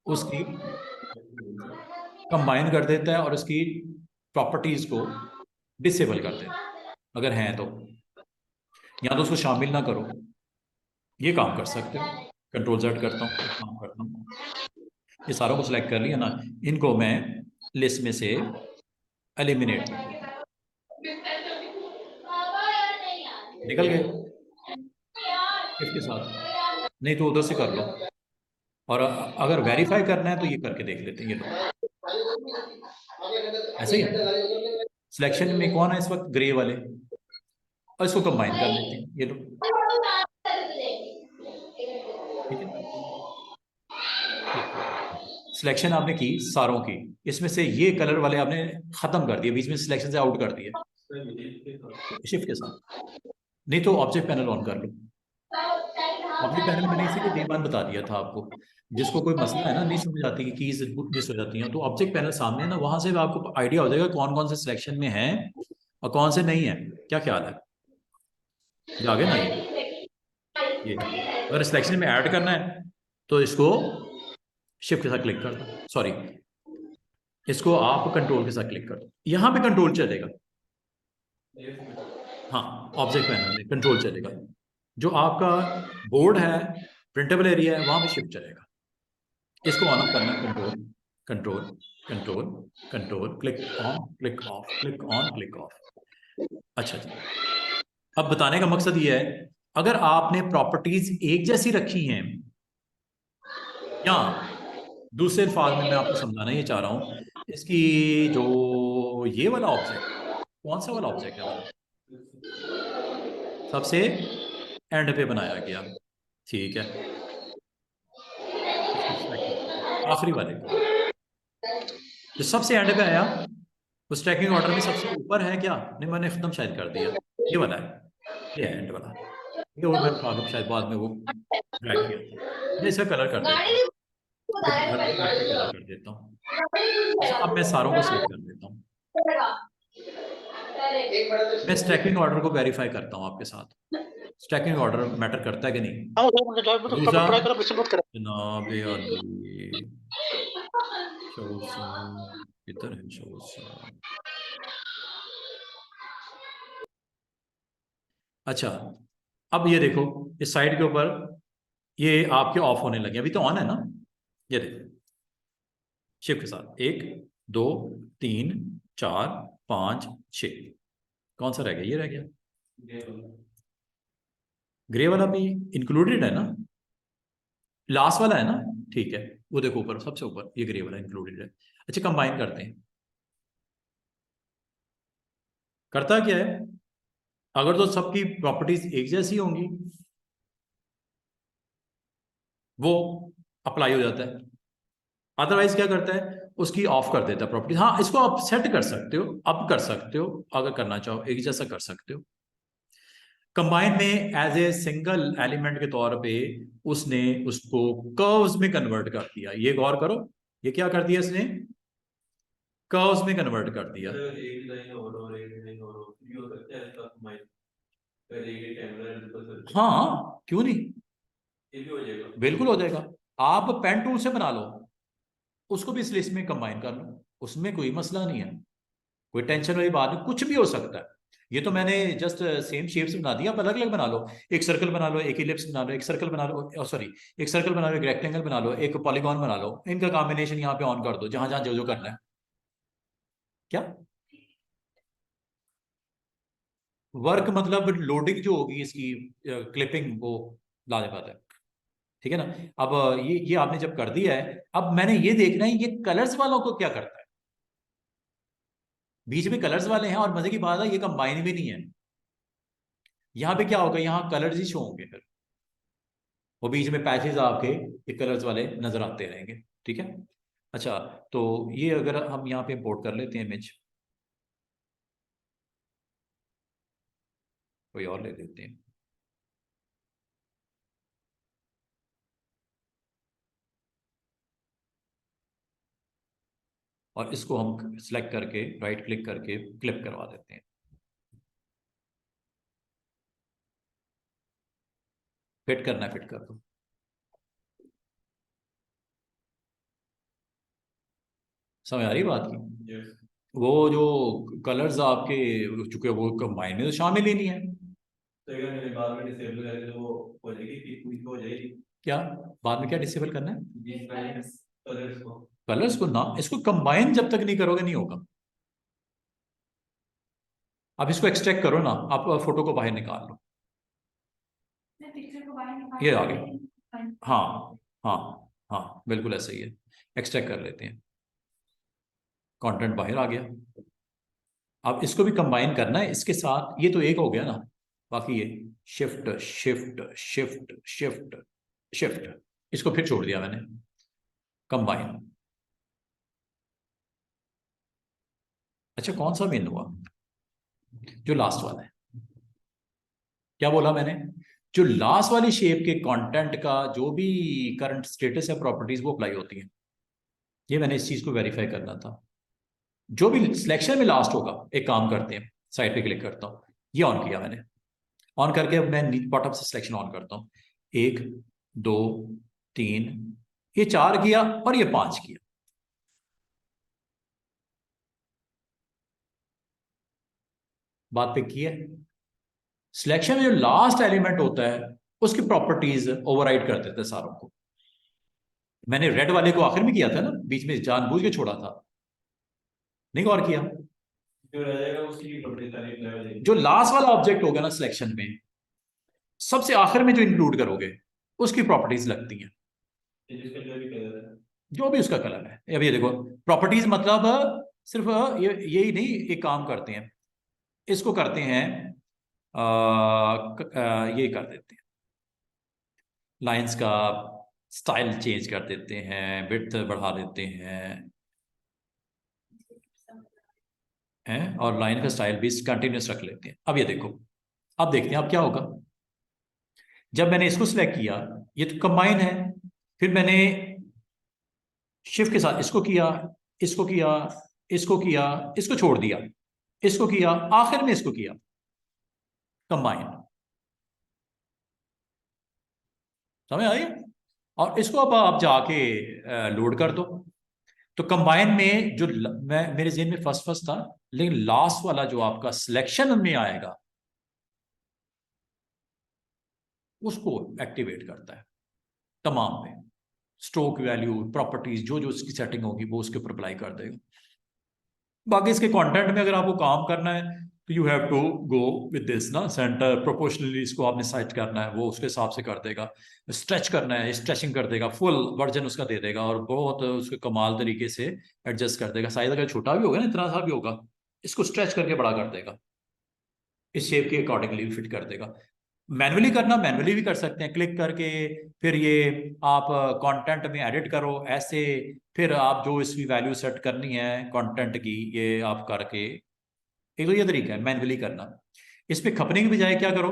Speaker 1: उसकी कंबाइन कर देता है और उसकी प्रॉपर्टीज को डिसेबल कर देता है अगर हैं तो, या तो उसको शामिल ना करो, ये काम कर सकते हो। कंट्रोल जेड करता हूँ, काम करता हूँ, ये सारों को सिलेक्ट कर लिया ना, इनको मैं लिस्ट में से एलिमिनेट कर देता हूँ। निकल गए शिफ्ट के साथ, नहीं तो उधर से कर लो। और अगर वेरीफाई करना है तो ये करके देख लेते हैं, ये लो ऐसे ही है। सिलेक्शन में कौन है इस वक्त, ग्रे वाले, और इसको कंबाइन कर लेते हैं, ये लो, ठीक है। सिलेक्शन आपने की सारों की, इसमें से ये कलर वाले आपने खत्म कर दिए, बीच में सिलेक्शन से आउट कर दिए शिफ्ट के साथ। नहीं तो ऑब्जेक्ट पैनल ऑन कर लो। ऑब्जेक्ट पैनल मैंने इसी के D1 बता दिया था आपको। जिसको कोई मसला है ना, नहीं समझ आती कि कीज मिस हो जाती हैं, तो ऑब्जेक्ट पैनल सामने है ना, वहां से आपको आइडिया हो जाएगा कौन कौन से सिलेक्शन में है और कौन से नहीं है। क्या ख्याल है, ये आगे ना, ये अगर सिलेक्शन में ऐड करना है तो इसको शिफ्ट के साथ क्लिक कर दो, सॉरी इसको आप कंट्रोल के साथ क्लिक कर दो, यहां पे कंट्रोल चलेगा। हाँ, ऑब्जेक्ट पैनल में कंट्रोल चलेगा। जो आपका बोर्ड है, प्रिंटेबल एरिया है, वहां पे शिफ्ट चलेगा। इसको ऑन ऑफ करना है, control control control control, click on click of click on click of. अच्छा जी, अब बताने का मकसद ये है, अगर आपने प्रॉपर्टीज एक जैसी रखी हैं, या दूसरे अल्फाज में मैं आपको समझाना ये चाह रहा हूं, इसकी जो ये वाला ऑब्जेक्ट, कौन सा वाला ऑब्जेक्ट है वाला, सबसे एंड पे बनाया गया, ठीक है, आखिरी वाले को जो सबसे एंड पे आया, उस ट्रैकिंग ऑर्डर में सबसे ऊपर है क्या, नहीं मैंने खत्म शायद कर दिया, ये वाला है, ये है एंड वाला, ये वो मैं आगे शायद बाद में वो ड्रैग किया था। मैं इसका कलर कर देता हूँ, कलर कर देता हूँ। अच्छा, अब मैं सारों को सिलेक्ट कर देता हूँ। मैं स्टैकिंग ऑर्डर को वेरीफाई करता हूँ आपके साथ, स्टैकिंग ऑर्डर मैटर करता है कि नहीं। दूसरा जनाब अली किधर है शोसा। अच्छा, अब ये देखो इस साइड के ऊपर ये आपके ऑफ होने लगे, अभी तो ऑन है ना, ये देखो शिफ्ट के साथ 1 2 3 4 5 6, कौन सा रह गया, ये रह गया, ग्रे वाला भी इंक्लूडेड है ना, लास्ट वाला है ना, ठीक है, वो देखो ऊपर सबसे ऊपर ये ग्रे वाला इंक्लूडेड है। अच्छा, कंबाइन करते हैं, करता क्या है, अगर तो सबकी प्रॉपर्टीज एक जैसी होंगी वो अप्लाई हो जाता है, अदरवाइज क्या करता है, उसकी ऑफ कर देता है प्रॉपर्टी। हाँ, इसको आप सेट कर सकते हो, अप कर सकते हो, अगर करना चाहो एक जैसा कर सकते हो। कंबाइन में एज ए सिंगल एलिमेंट के तौर पे उसने उसको कर्व्स में कन्वर्ट कर दिया, ये गौर करो, ये क्या कर दिया इसने, कर्व्स में कन्वर्ट कर दिया। हाँ, क्यों नहीं, ये भी हो जाएगा, बिल्कुल हो जाएगा। आप पेन टूल से बना लो, उसको भी इस लिस्ट में कंबाइन कर लो, उसमें कोई मसला नहीं है, कोई टेंशन वाली बात नहीं, कुछ भी हो सकता है। ये तो मैंने जस्ट सेम शेप्स बना दिया, आप अलग अलग बना लो, एक सर्कल बना लो, एक इलिप्स बना लो, एक सर्कल बना लो, सॉरी एक सर्कल बना लो, एक रेक्टेंगल बना लो, एक पॉलीगॉन बना लो, इनका कॉम्बिनेशन यहाँ पे ऑन कर दो, जहां जहां जो जो करना है। क्या वर्क मतलब लोडिंग जो होगी इसकी, क्लिपिंग, वो लाजवाब है, ठीक है ना। अब ये आपने जब कर दिया है, अब मैंने ये देखना है ये कलर्स वालों को क्या करता है, बीच में कलर्स वाले हैं, और मजे की बात है ये कंबाइन भी नहीं है, यहाँ पे क्या होगा, यहाँ कलर्स ही शो होंगे फिर, वो बीच में पैचेस आपके ये कलर्स वाले नजर आते रहेंगे, ठीक है। अच्छा, तो ये अगर हम यहाँ पे इंपोर्ट कर लेते हैं इमेज, कोई और ले लेते हैं, और इसको हम सिलेक्ट करके राइट क्लिक करके क्लिप करवा देते हैं, फिट करना है, फिट कर दो। समझ आ रही बात की, yes. वो जो कलर्स आपके, चूंकि वो कंबाइन में तो शामिल ही नहीं है, तो अगर मैंने बाद में डिसेबल करें तो वो हो जाएगी, हो जाएगी। क्या बाद में क्या डिसेबल करना है, कलर्स को ना, इसको कंबाइन जब तक नहीं करोगे नहीं होगा। अब इसको एक्सट्रैक्ट करो ना, आप फोटो को बाहर निकाल लो, ये आ गया। हाँ हाँ हाँ, बिल्कुल ऐसा ही है। एक्सट्रैक्ट कर लेते हैं, कंटेंट बाहर आ गया। अब इसको भी कंबाइन करना है इसके साथ, ये तो एक हो गया ना, बाकी ये shift shift shift shift shift, इसको फिर छोड़ दिया मैंने, कंबाइन। अच्छा, कौन सा मेन हुआ? जो लास्ट वाला है। क्या बोला मैंने? जो लास्ट वाली शेप के कंटेंट का जो भी करंट स्टेटस है, प्रॉपर्टीज वो अप्लाई होती है। ये मैंने इस चीज को वेरीफाई करना था। जो भी सिलेक्शन में लास्ट होगा, एक काम करते हैं, साइड पे क्लिक करता हूं, ये ऑन किया मैंने। ऑन करके अब मैं बॉटम से सिलेक्शन ऑन करता हूं। 1 2 3, ये 4 किया और ये 5 किया। बात पे की है। सिलेक्शन में जो लास्ट एलिमेंट होता है उसकी प्रॉपर्टीज ओवरराइड कर देते हैं सारों को। मैंने रेड वाले को आखिर में किया था ना, बीच में जानबूझ के छोड़ा था, नहीं गौर किया? जो रह जाएगा उसकी प्रॉपर्टी, जो लास्ट वाला ऑब्जेक्ट होगा ना सिलेक्शन में, सबसे आखिर में जो इंक्लूड करोगे उसकी प्रॉपर्टीज लगती हैं, जो भी उसका कलर है। अब ये देखो, प्रॉपर्टीज मतलब सिर्फ ये यही नहीं, एक काम करते हैं, इसको करते हैं, ये कर देते हैं, लाइंस का स्टाइल चेंज कर देते हैं, विड्थ बढ़ा देते हैं और लाइन का स्टाइल भी कंटिन्यूस रख लेते हैं। अब ये देखो, अब देखते हैं अब क्या होगा। जब मैंने इसको सिलेक्ट किया, ये तो कंबाइन है, फिर मैंने शिफ्ट के साथ इसको किया, इसको किया, इसको किया, इसको छोड़ दिया, इसको किया, आखिर में इसको किया, कंबाइन। समझ आई? और इसको अब आप जाके लोड कर दो। तो कंबाइन में जो मैं मेरे जेहन में फर्स्ट फर्स्ट था, लेकिन लास्ट वाला जो आपका सिलेक्शन में आएगा उसको एक्टिवेट करता है तमाम पे। स्ट्रोक वैल्यू, प्रॉपर्टीज, जो जो उसकी सेटिंग होगी वो उसके ऊपर अप्लाई कर देगा। बाकी इसके कंटेंट में अगर आपको काम करना है तो you have to go with this ना, सेंटर प्रोपोर्शनली इसको आपने सेट करना है, वो उसके हिसाब से कर देगा। स्ट्रेच करना है, स्ट्रेचिंग कर देगा, फुल वर्जन उसका दे देगा और बहुत उसके कमाल तरीके से एडजस्ट कर देगा। साइज अगर छोटा भी होगा ना, इतना सा भी होगा, इसको स्ट्रेच करके बड़ा कर देगा, इस शेप के अकॉर्डिंगली फिट कर देगा। मैनुअली करना, मैनुअली भी कर सकते हैं क्लिक करके। फिर ये आप कंटेंट में एडिट करो ऐसे, फिर आप जो इसकी वैल्यू सेट करनी है कंटेंट की, ये आप करके, एक तो ये तरीका है मैनुअली करना। इस पे खपने की बजाय क्या करो,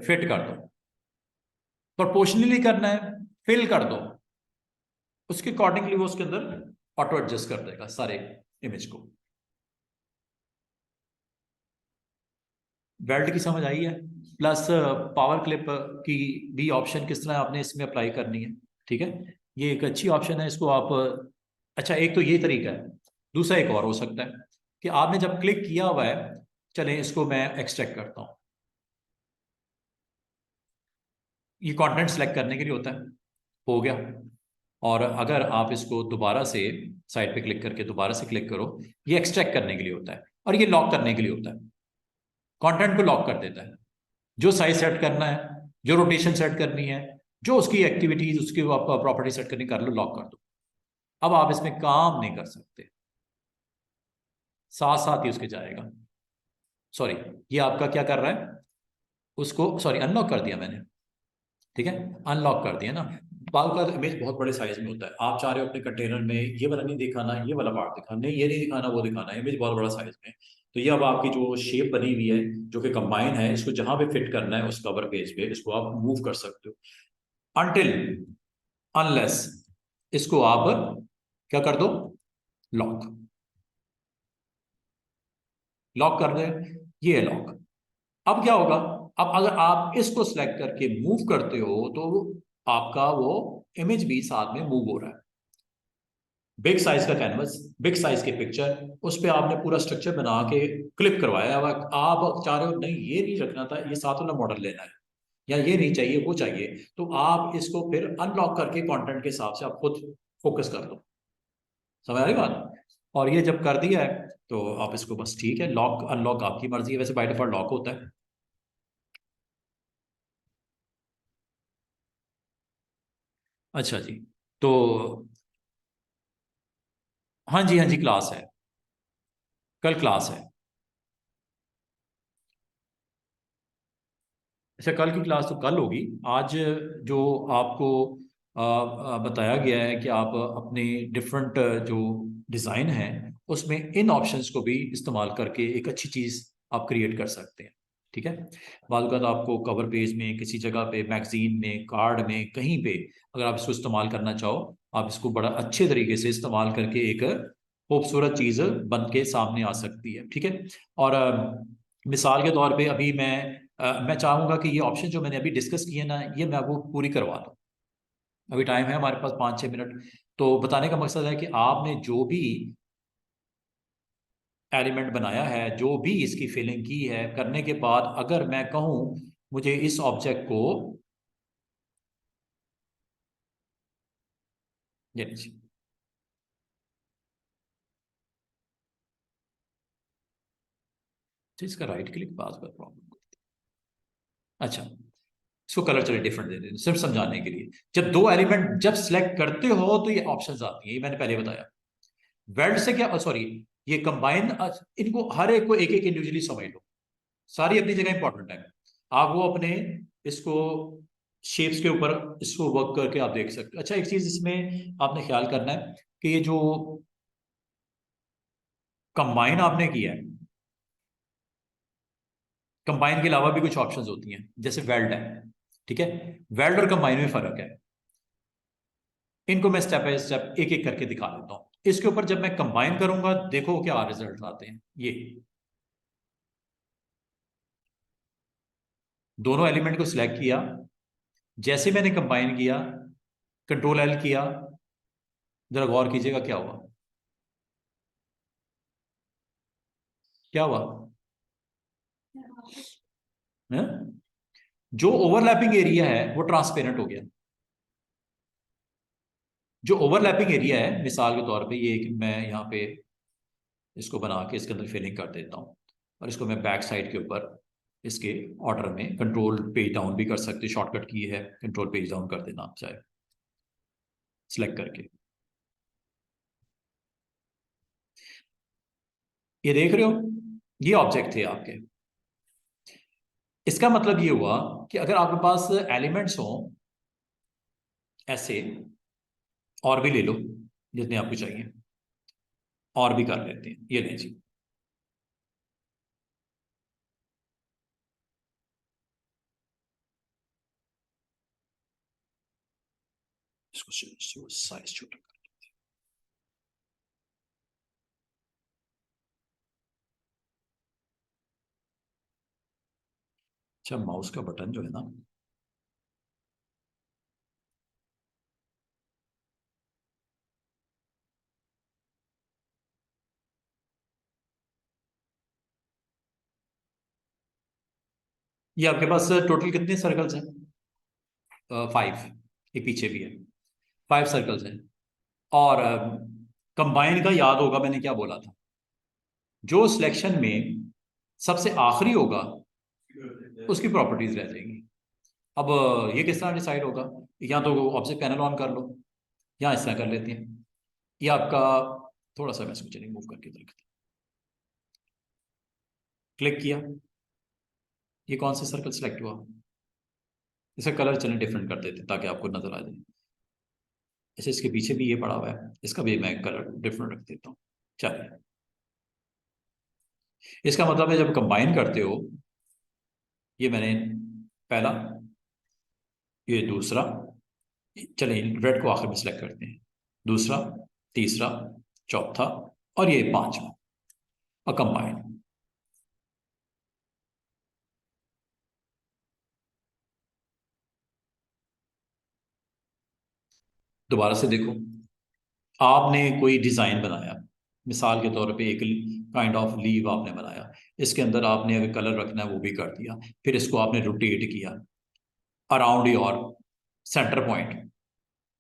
Speaker 1: फिट कर दो। प्रोपोर्शनली करना है, फिल कर दो, उसके अकॉर्डिंगली वो उसके अंदर ऑटो एडजस्ट कर देगा सारे इमेज को। बेल्ट की समझ आई है? प्लस पावर क्लिप की भी ऑप्शन किस तरह आपने इसमें अप्लाई करनी है। ठीक है, ये एक अच्छी ऑप्शन है, इसको आप, अच्छा एक तो ये तरीका है। दूसरा एक और हो सकता है कि आपने जब क्लिक किया हुआ है, चलें इसको मैं एक्सट्रैक्ट करता हूं। ये कंटेंट सेलेक्ट करने के लिए होता है, हो गया। और अगर आप इसको दोबारा से साइड पे क्लिक करके दोबारा से क्लिक करो, ये एक्सट्रैक्ट करने के लिए होता है और ये लॉक करने के लिए होता है। कंटेंट को लॉक कर देता है, जो साइज सेट करना है, जो रोटेशन सेट करनी है, जो उसकी एक्टिविटीज, उसकी प्रॉपर्टी सेट करनी, कर लो, लॉक कर दो। अब आप इसमें काम नहीं कर सकते, साथ साथ ही उसके जाएगा। सॉरी, ये आपका क्या कर रहा है, उसको सॉरी अनलॉक कर दिया मैंने। ठीक है, अनलॉक कर दिया ना। बाल का इमेज बहुत बड़े साइज में होता है, आप चाह रहे हो अपने कंटेनर में ये वाला नहीं दिखाना, ये वाला पार्ट दिखाना, नहीं ये नहीं दिखाना, वो दिखाना, इमेज बहुत बड़ा साइज में। तो ये अब आपकी जो शेप बनी हुई है, जो कि कंबाइन है, इसको जहां पे फिट करना है उस कवर पेज पे, इसको आप मूव कर सकते हो, अनटिल अनलेस इसको आप क्या कर दो, लॉक। लॉक कर दे, ये है लॉक। अब क्या होगा, अब अगर आप इसको सिलेक्ट करके मूव करते हो तो आपका वो इमेज भी साथ में मूव हो रहा है। बिग साइज का कैनवस, बिग साइज की पिक्चर, उस पर आपने पूरा स्ट्रक्चर बना के क्लिप करवाया। अब आप चाह रहे हो नहीं ये नहीं रखना था, ये साथ वाला मॉडल लेना है, या ये नहीं चाहिए वो चाहिए, तो आप इसको फिर अनलॉक करके कंटेंट के हिसाब से आप खुद फोकस कर दो। समझ आ रही बात? और ये जब कर दिया है तो आप इसको बस, ठीक है, लॉक अनलॉक आपकी मर्जी है, वैसे बाय डिफॉल्ट लॉक होता है। अच्छा जी। तो हाँ जी, हाँ जी, क्लास है, कल क्लास है। अच्छा, कल की क्लास तो कल होगी। आज जो आपको बताया गया है कि आप अपने डिफरेंट जो डिज़ाइन है उसमें इन ऑप्शंस को भी इस्तेमाल करके एक अच्छी चीज़ आप क्रिएट कर सकते हैं। ठीक है। बाद वक़्त आपको कवर पेज में, किसी जगह पे, मैगजीन में, कार्ड में, कहीं पे अगर आप इसको इस्तेमाल करना चाहो, आप इसको बड़ा अच्छे तरीके से इस्तेमाल करके एक खूबसूरत चीज़ बन के सामने आ सकती है। ठीक है। और मिसाल के तौर पे अभी मैं चाहूंगा कि ये ऑप्शन जो मैंने अभी डिस्कस किए ना, ये मैं आपको पूरी करवा दूं। अभी टाइम है हमारे पास 5-6 मिनट। तो बताने का मकसद है कि आपने जो भी एलिमेंट बनाया है, जो भी इसकी फिलिंग की है, करने के बाद अगर मैं कहूं मुझे इस ऑब्जेक्ट को, ये लीजिए, तो इसका राइट क्लिक पास पर प्रॉब्लम। अच्छा, इसको कलर चले डिफरेंट दे देते, सिर्फ समझाने के लिए। जब दो एलिमेंट जब सिलेक्ट करते हो तो ये ऑप्शंस आती हैं, ये मैंने पहले बताया। वेल्ड से क्या, सॉरी, ये कंबाइन, इनको हर एक को एक एक इंडिविजुअली समझ लो, सारी अपनी जगह इंपॉर्टेंट है। आप वो अपने इसको शेप्स के ऊपर इसको वर्क करके आप देख सकते हो। अच्छा, एक चीज इसमें आपने ख्याल करना है कि ये जो कंबाइन आपने किया है, कंबाइन के अलावा भी कुछ ऑप्शंस होती हैं, जैसे वेल्ड है। ठीक है। वेल्ड और कंबाइन में फर्क है। इनको मैं स्टेप बाय स्टेप एक एक करके दिखा देता हूं। इसके ऊपर जब मैं कंबाइन करूंगा, देखो क्या रिजल्ट आते हैं। ये दोनों एलिमेंट को सिलेक्ट किया, जैसे मैंने कंबाइन किया, कंट्रोल एल किया, जरा गौर कीजिएगा क्या हुआ। क्या हुआ है? जो ओवरलैपिंग एरिया है वो ट्रांसपेरेंट हो गया। जो ओवरलैपिंग एरिया है, मिसाल के तौर पे ये कि मैं यहाँ पे इसको बना के इसके अंदर फिलिंग कर देता हूँ, और इसको मैं बैक साइड के ऊपर इसके ऑर्डर में कंट्रोल पेज डाउन भी कर सकते, शॉर्टकट की है कंट्रोल पेज डाउन कर देना आप चाहे, सिलेक्ट करके। ये देख रहे हो, ये ऑब्जेक्ट थे आपके। इसका मतलब ये हुआ कि अगर आपके पास एलिमेंट्स हो ऐसे, और भी ले लो जितने आपको चाहिए, और भी कर लेते हैं। ये लें जी, इसको साइज छोटा। अच्छा, माउस का बटन जो है ना, ये आपके पास टोटल कितने सर्कल्स हैं? 5। एक पीछे भी है। 5 सर्कल्स हैं। और कंबाइन का याद होगा मैंने क्या बोला था, जो सिलेक्शन में सबसे आखिरी होगा उसकी प्रॉपर्टीज रह जाएंगी। अब ये किस तरह डिसाइड होगा? या तो ऑब्जेक्ट पैनल ऑन कर लो, या इस तरह कर लेते हैं। ये आपका, थोड़ा सा मैं इसको चलिए मूव करके देखते हैं। क्लिक किया, ये कौन सा सर्कल सिलेक्ट हुआ? इसका कलर चलें डिफरेंट कर देते हैं ताकि आपको नजर आ जाए। ऐसे इसके पीछे भी ये पड़ा हुआ है, इसका भी मैं कलर डिफरेंट रख देता हूँ। चलिए, इसका मतलब है जब कंबाइन करते हो, ये मैंने पहला, ये दूसरा, चलिए रेड को आखिर में सेलेक्ट करते हैं, दूसरा, तीसरा, चौथा, और ये पांचवा, और कंबाइन। दोबारा से देखो, आपने कोई डिजाइन बनाया, मिसाल के तौर पे एक काइंड ऑफ लीव आपने बनाया, इसके अंदर आपने अगर कलर रखना है वो भी कर दिया, फिर इसको आपने रोटेट किया अराउंड योर सेंटर पॉइंट।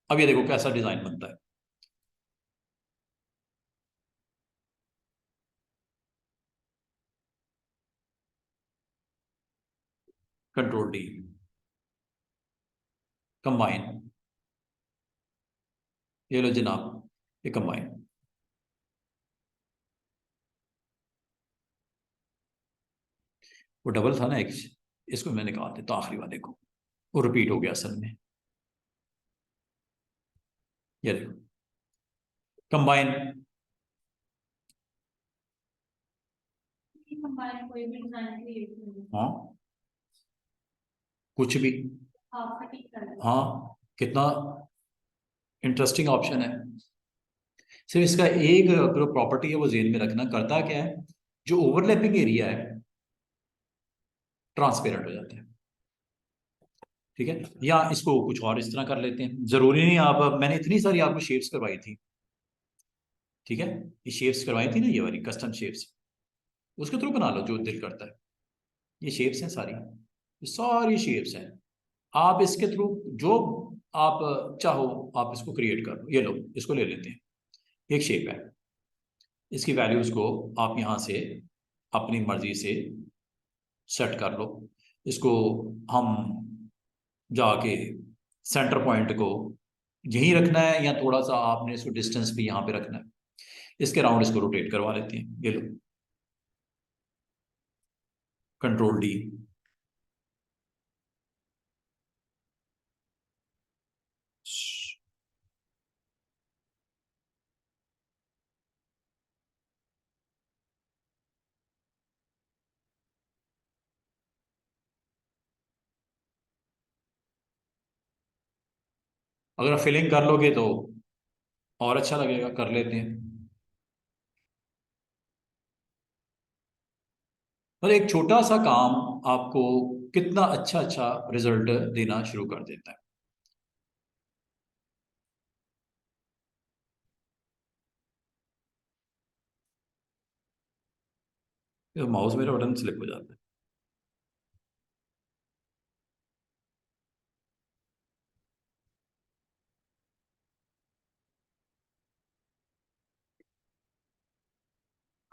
Speaker 1: अब ये देखो कैसा डिजाइन बनता है। कंट्रोल डी, कंबाइन, ये लो जनाब, ये कंबाइन। वो डबल था ना एक, इसको मैं निकाल देता आखिरी वाले को, वो रिपीट हो गया असल में। ये देखो कंबाइन। हाँ कुछ भी। हाँ कितना इंटरेस्टिंग ऑप्शन है। सिर्फ इसका एक जो प्रॉपर्टी है वो जेन में रखना, करता क्या है, जो ओवरलैपिंग एरिया है ट्रांसपेरेंट हो जाता है। ठीक है, या इसको कुछ और इस तरह कर लेते हैं, जरूरी नहीं आप, मैंने इतनी सारी आपको शेप्स करवाई थी, ठीक है, ये शेप्स करवाई थी ना, ये वाली कस्टम शेप्स, उसके थ्रू बना लो जो दिल करता है। ये शेप्स हैं सारी, ये सारी शेप्स हैं, आप इसके थ्रू जो आप चाहो आप इसको क्रिएट कर लो। ये लो इसको ले लेते हैं, एक शेप है, इसकी वैल्यूज को आप यहाँ से अपनी मर्जी से सेट कर लो। इसको हम जाके सेंटर पॉइंट को यहीं रखना है, या थोड़ा सा आपने इसको डिस्टेंस भी यहाँ पे रखना है, इसके राउंड इसको रोटेट करवा लेते हैं। ये लो कंट्रोल डी। अगर आप फिलिंग कर लोगे तो और अच्छा लगेगा, कर लेते हैं। और एक छोटा सा काम आपको कितना अच्छा अच्छा रिजल्ट देना शुरू कर देता है। तो माउस मेरा बटन स्लिप हो जाता है।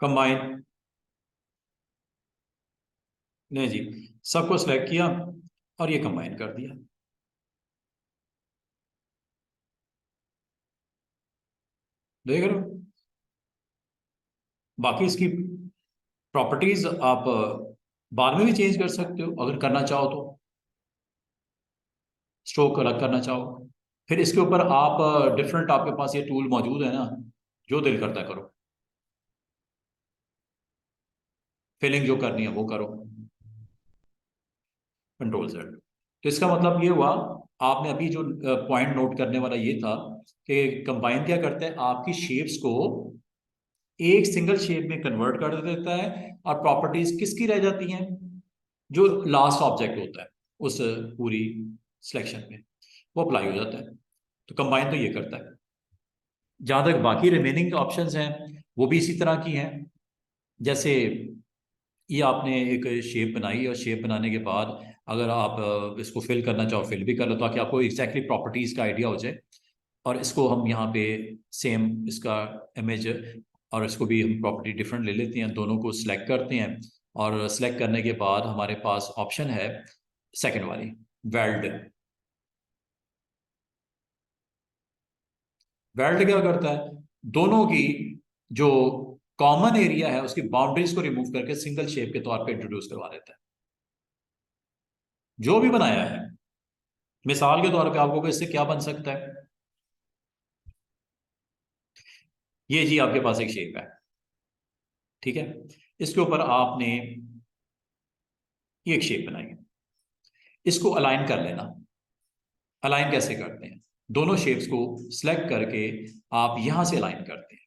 Speaker 1: कंबाइन, नहीं जी, सबको सिलेक्ट किया और ये कंबाइन कर दिया। देख रहे हो, बाकी इसकी प्रॉपर्टीज आप बाद में भी चेंज कर सकते हो अगर करना चाहो तो, स्ट्रोक अलग करना चाहो। फिर इसके ऊपर आप डिफरेंट, आपके पास ये टूल मौजूद है ना, जो दिल करता है करो, फिलिंग जो करनी है वो करो, कंट्रोल जेड। तो इसका मतलब ये हुआ, आपने अभी जो पॉइंट नोट करने वाला ये था कि कंबाइन क्या करता है, आपकी शेप्स को एक सिंगल शेप में कन्वर्ट कर देता है, और प्रॉपर्टीज किसकी रह जाती हैं, जो लास्ट ऑब्जेक्ट होता है उस पूरी सिलेक्शन में, वो अप्लाई हो जाता है। तो कंबाइन तो ये करता है। जहां तक बाकी रिमेनिंग ऑप्शंस हैं वो भी इसी तरह की हैं। जैसे ये आपने एक शेप बनाई, और शेप बनाने के बाद अगर आप इसको फिल करना चाहो फिल भी कर लो, ताकि आपको एग्जैक्टली प्रॉपर्टीज का आइडिया हो जाए। और इसको हम यहाँ पे सेम इसका इमेज, और इसको भी हम प्रॉपर्टी डिफरेंट ले लेते हैं, दोनों को सिलेक्ट करते हैं, और सिलेक्ट करने के बाद हमारे पास ऑप्शन है सेकंड वाली, वेल्ड। वेल्ड क्या करता है, दोनों की जो कॉमन एरिया है उसकी बाउंड्रीज को रिमूव करके सिंगल शेप के तौर पे इंट्रोड्यूस करवा देता है, जो भी बनाया है। मिसाल के तौर पे आपको इससे क्या बन सकता है, ये जी आपके पास एक शेप है, ठीक है, इसके ऊपर आपने ये एक शेप बनाई है, इसको अलाइन कर लेना। अलाइन कैसे करते हैं, दोनों शेप्स को सिलेक्ट करके आप यहां से अलाइन करते हैं।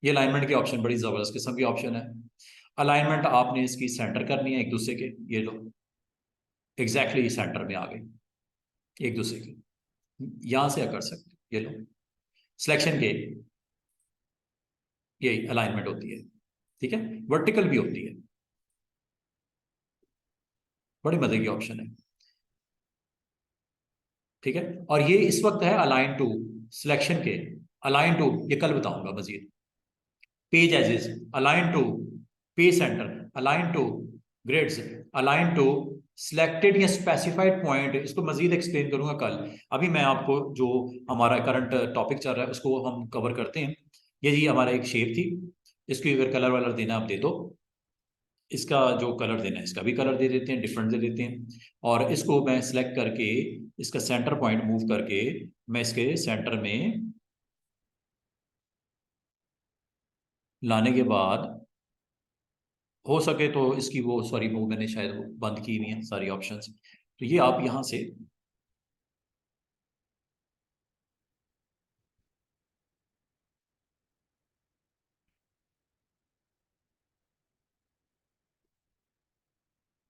Speaker 1: ये अलाइनमेंट की ऑप्शन बड़ी जबरदस्त किस्म की ऑप्शन है। अलाइनमेंट आपने इसकी सेंटर करनी है एक दूसरे के, ये लो एग्जैक्टली सेंटर में आ गई एक दूसरे के, यहां से कर सकते, ये लो सिलेक्शन के, ये अलाइनमेंट होती है, ठीक है, वर्टिकल भी होती है, बड़ी मजे की ऑप्शन है, ठीक है। और ये इस वक्त है अलाइन टू सिलेक्शन के, अलाइन टू ये कल बताऊंगा मजीद, page edges, align to page centre, align to grids align to selected या स्पेसिफाइड पॉइंट, इसको मजीद एक्सप्लेन करूंगा कल। अभी मैं आपको जो हमारा करंट टॉपिक चल रहा है उसको हम कवर करते हैं। ये जी हमारा एक शेप थी, इसको अगर कलर वलर देना आप दे दो, इसका जो कलर देना है इसका भी कलर दे देते हैं, डिफरेंट दे देते हैं। और इसको मैं सिलेक्ट करके इसका सेंटर पॉइंट मूव करके मैं इसके सेंटर में लाने के बाद हो सके तो इसकी वो सॉरी वो मैंने शायद वो बंद की हुई है सारी ऑप्शंस, तो ये आप यहां से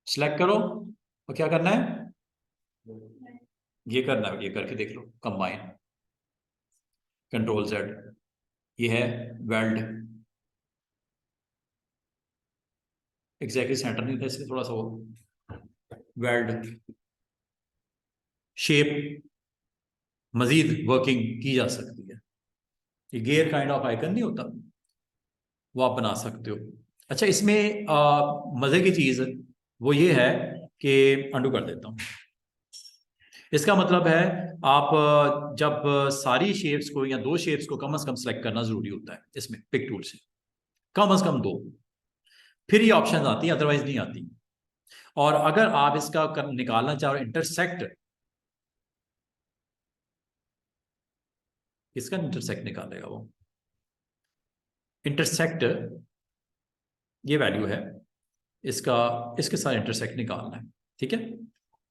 Speaker 1: सिलेक्ट करो और क्या करना है, ये करना है, ये करके देख लो, कंबाइन, कंट्रोल जेड, ये है वेल्ड, एग्जैक्टली सेंटर नहीं था इसलिए थोड़ा सा वो वेल्ड शेप मजीद वर्किंग की जा सकती है। ये गेयर काइंड ऑफ आइकन नहीं होता, वो आप बना सकते हो। अच्छा इसमें मजे की चीज वो ये है कि अंडू कर देता हूँ, इसका मतलब है आप जब सारी शेप्स को या दो शेप्स को कम से कम सेलेक्ट करना जरूरी होता है इसमें पिक टूल से, कम से कम दो, फिर ये ऑप्शन आती है, अदरवाइज नहीं आती। और अगर आप इसका निकालना चाहो इंटरसेक्ट, इसका इंटरसेक्ट निकालेगा वो, इंटरसेक्ट ये वैल्यू है इसका, इसके साथ इंटरसेक्ट निकालना है, ठीक है।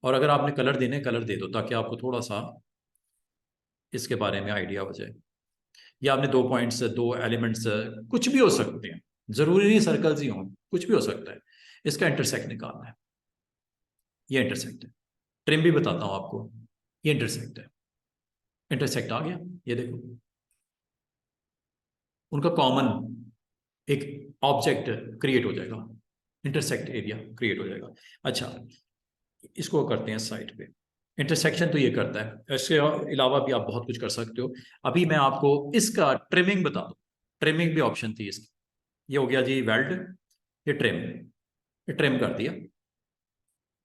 Speaker 1: और अगर आपने कलर देने कलर दे दो ताकि आपको थोड़ा सा इसके बारे में आइडिया हो जाए। या आपने दो पॉइंट्स दो एलिमेंट्स कुछ भी हो सकते हैं, जरूरी नहीं सर्कल्स ही हों, कुछ भी हो सकता है, इसका इंटरसेक्ट निकालना है। ये इंटरसेक्ट है, ट्रिम भी बताता हूं आपको, ये इंटरसेक्ट है, इंटरसेक्ट आ गया, ये देखो उनका कॉमन एक ऑब्जेक्ट क्रिएट हो जाएगा, इंटरसेक्ट एरिया क्रिएट हो जाएगा। अच्छा इसको करते हैं साइड पे, इंटरसेक्शन तो ये करता है, इसके अलावा भी आप बहुत कुछ कर सकते हो। अभी मैं आपको इसका ट्रिमिंग बता दूं, ट्रिमिंग भी ऑप्शन थी इसकी, ये हो गया जी वेल्ड, ये ट्रिम, ये ट्रिम कर दिया।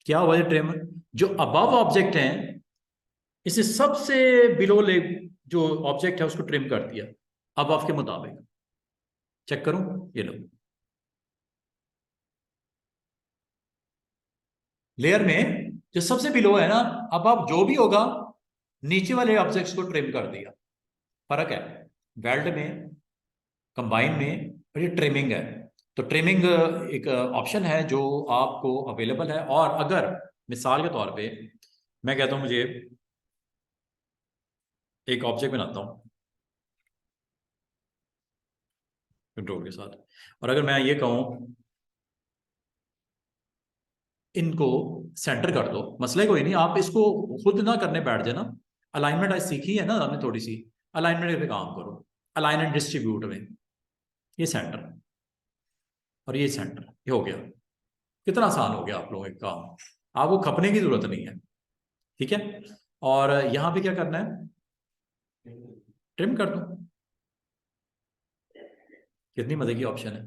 Speaker 1: क्या हुआ ये ट्रिम, जो अबव ऑब्जेक्ट है इसे सबसे बिलो ले जो ऑब्जेक्ट है उसको ट्रिम कर दिया अबव के मुताबिक। चेक करूं, ये लो लेयर में जो सबसे बिलो है ना, अब आप जो भी होगा नीचे वाले ऑब्जेक्ट्स को ट्रिम कर दिया। फर्क है वेल्ड में, कंबाइन में, और ये ट्रिमिंग है। तो ट्रिमिंग एक ऑप्शन है जो आपको अवेलेबल है। और अगर मिसाल के तौर पे मैं कहता हूं मुझे एक ऑब्जेक्ट बनाता हूं कंट्रोल के साथ, और अगर मैं ये कहूं इनको सेंटर कर दो, मसले कोई नहीं, आप इसको खुद ना करने बैठ जाना, अलाइनमेंट आज सीखी है ना हमने थोड़ी सी, अलाइनमेंट पे काम करो, अलाइन एंड डिस्ट्रीब्यूट में, ये सेंटर और ये सेंटर, ये हो गया, कितना आसान हो गया आप लोगों का काम, आपको खपने की जरूरत नहीं है, ठीक है। और यहां पे क्या करना है, ट्रिम कर दो, कितनी मजे की ऑप्शन है,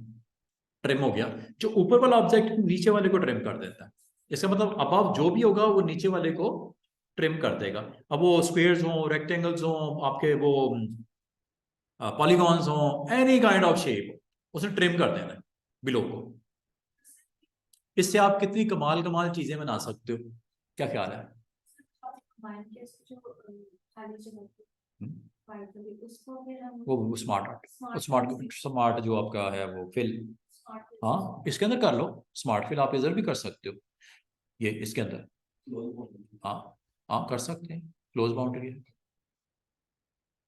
Speaker 1: ट्रिम हो गया। जो ऊपर वाला ऑब्जेक्ट नीचे वाले को ट्रिम कर देता है, इसका मतलब अब जो भी होगा वो नीचे वाले को ट्रिम कर देगा। अब वो स्क्वेयर्स हो, रेक्टेंगल्स हो, आपके वो पॉलीगॉन्स हो, एनी काइंड ऑफ शेप उसे ट्रिम कर देना है बिलो को। इससे आप कितनी कमाल कमाल चीजें बना सकते हो, क्या ख्याल है। वो स्मार्ट आर्ट, स्मार्ट स्मार्ट जो आपका है वो फिल, हाँ इसके अंदर कर लो, स्मार्ट फिल आप इधर भी कर सकते हो, ये इसके अंदर, हाँ हाँ कर सकते हैं, क्लोज बाउंड्री है।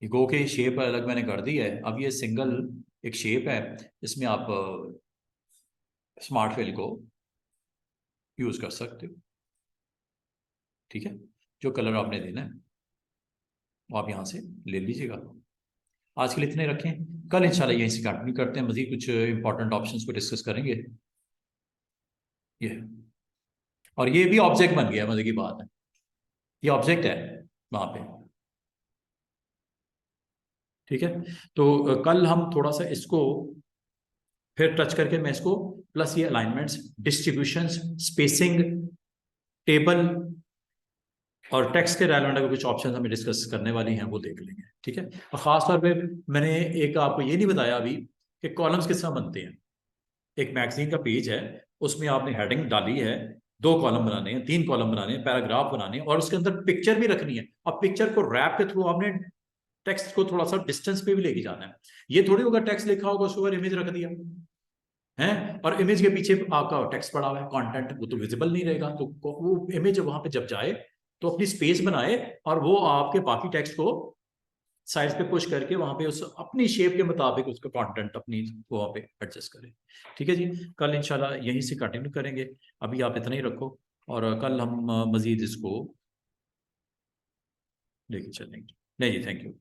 Speaker 1: ये गो के शेप अलग मैंने कर दी है, अब ये सिंगल एक शेप है, इसमें आप स्मार्ट फिल को यूज कर सकते हो, ठीक है। जो कलर आपने देना है वो आप यहाँ से ले लीजिएगा। आज के लिए इतने रखें, कल इंशाल्लाह यहीं से कंटिन्यू करते हैं, मजीद कुछ इंपॉर्टेंट ऑप्शंस को डिस्कस करेंगे। ये और ये भी ऑब्जेक्ट बन गया, मजे की बात है, ये ऑब्जेक्ट है वहां पे, ठीक है। तो कल हम थोड़ा सा इसको फिर टच करके मैं इसको प्लस ये अलाइनमेंट्स, डिस्ट्रीब्यूशंस, स्पेसिंग, टेबल और टेक्स्ट के रेलेवेंट अगर कुछ ऑप्शन हमें डिस्कस करने वाली हैं वो देख लेंगे, ठीक है। और खास तौर पे मैंने एक आपको ये नहीं बताया अभी कि कॉलम्स किस तरह बनते हैं। एक मैगजीन का पेज है, उसमें आपने हेडिंग डाली है, 2 कॉलम बनाने हैं, 3 कॉलम बनाने हैं, पैराग्राफ बनाने हैं और उसके अंदर पिक्चर भी रखनी है। और पिक्चर को रैप के थ्रू आपने टेक्स्ट को थोड़ा सा डिस्टेंस पे भी लेके जाना है। ये थोड़ी होगा टेक्स्ट लिखा होगा उसके ऊपर इमेज रख दिया है और इमेज के पीछे आपका टेक्स्ट पड़ा हुआ है, कंटेंट, वो तो विजिबल नहीं रहेगा। तो वो इमेज वहां पे जब जाए तो अपनी स्पेस बनाए और वो आपके बाकी टेक्स्ट को साइड पे पुश करके वहां पे उस अपनी शेप के मुताबिक उसका कंटेंट अपनी वहां पे एडजस्ट करें। ठीक है जी, कल इंशाल्लाह यहीं से कंटिन्यू करेंगे। अभी आप इतना ही रखो और कल हम मजीद इसको लेके चलेंगे। नहीं जी, थैंक यू।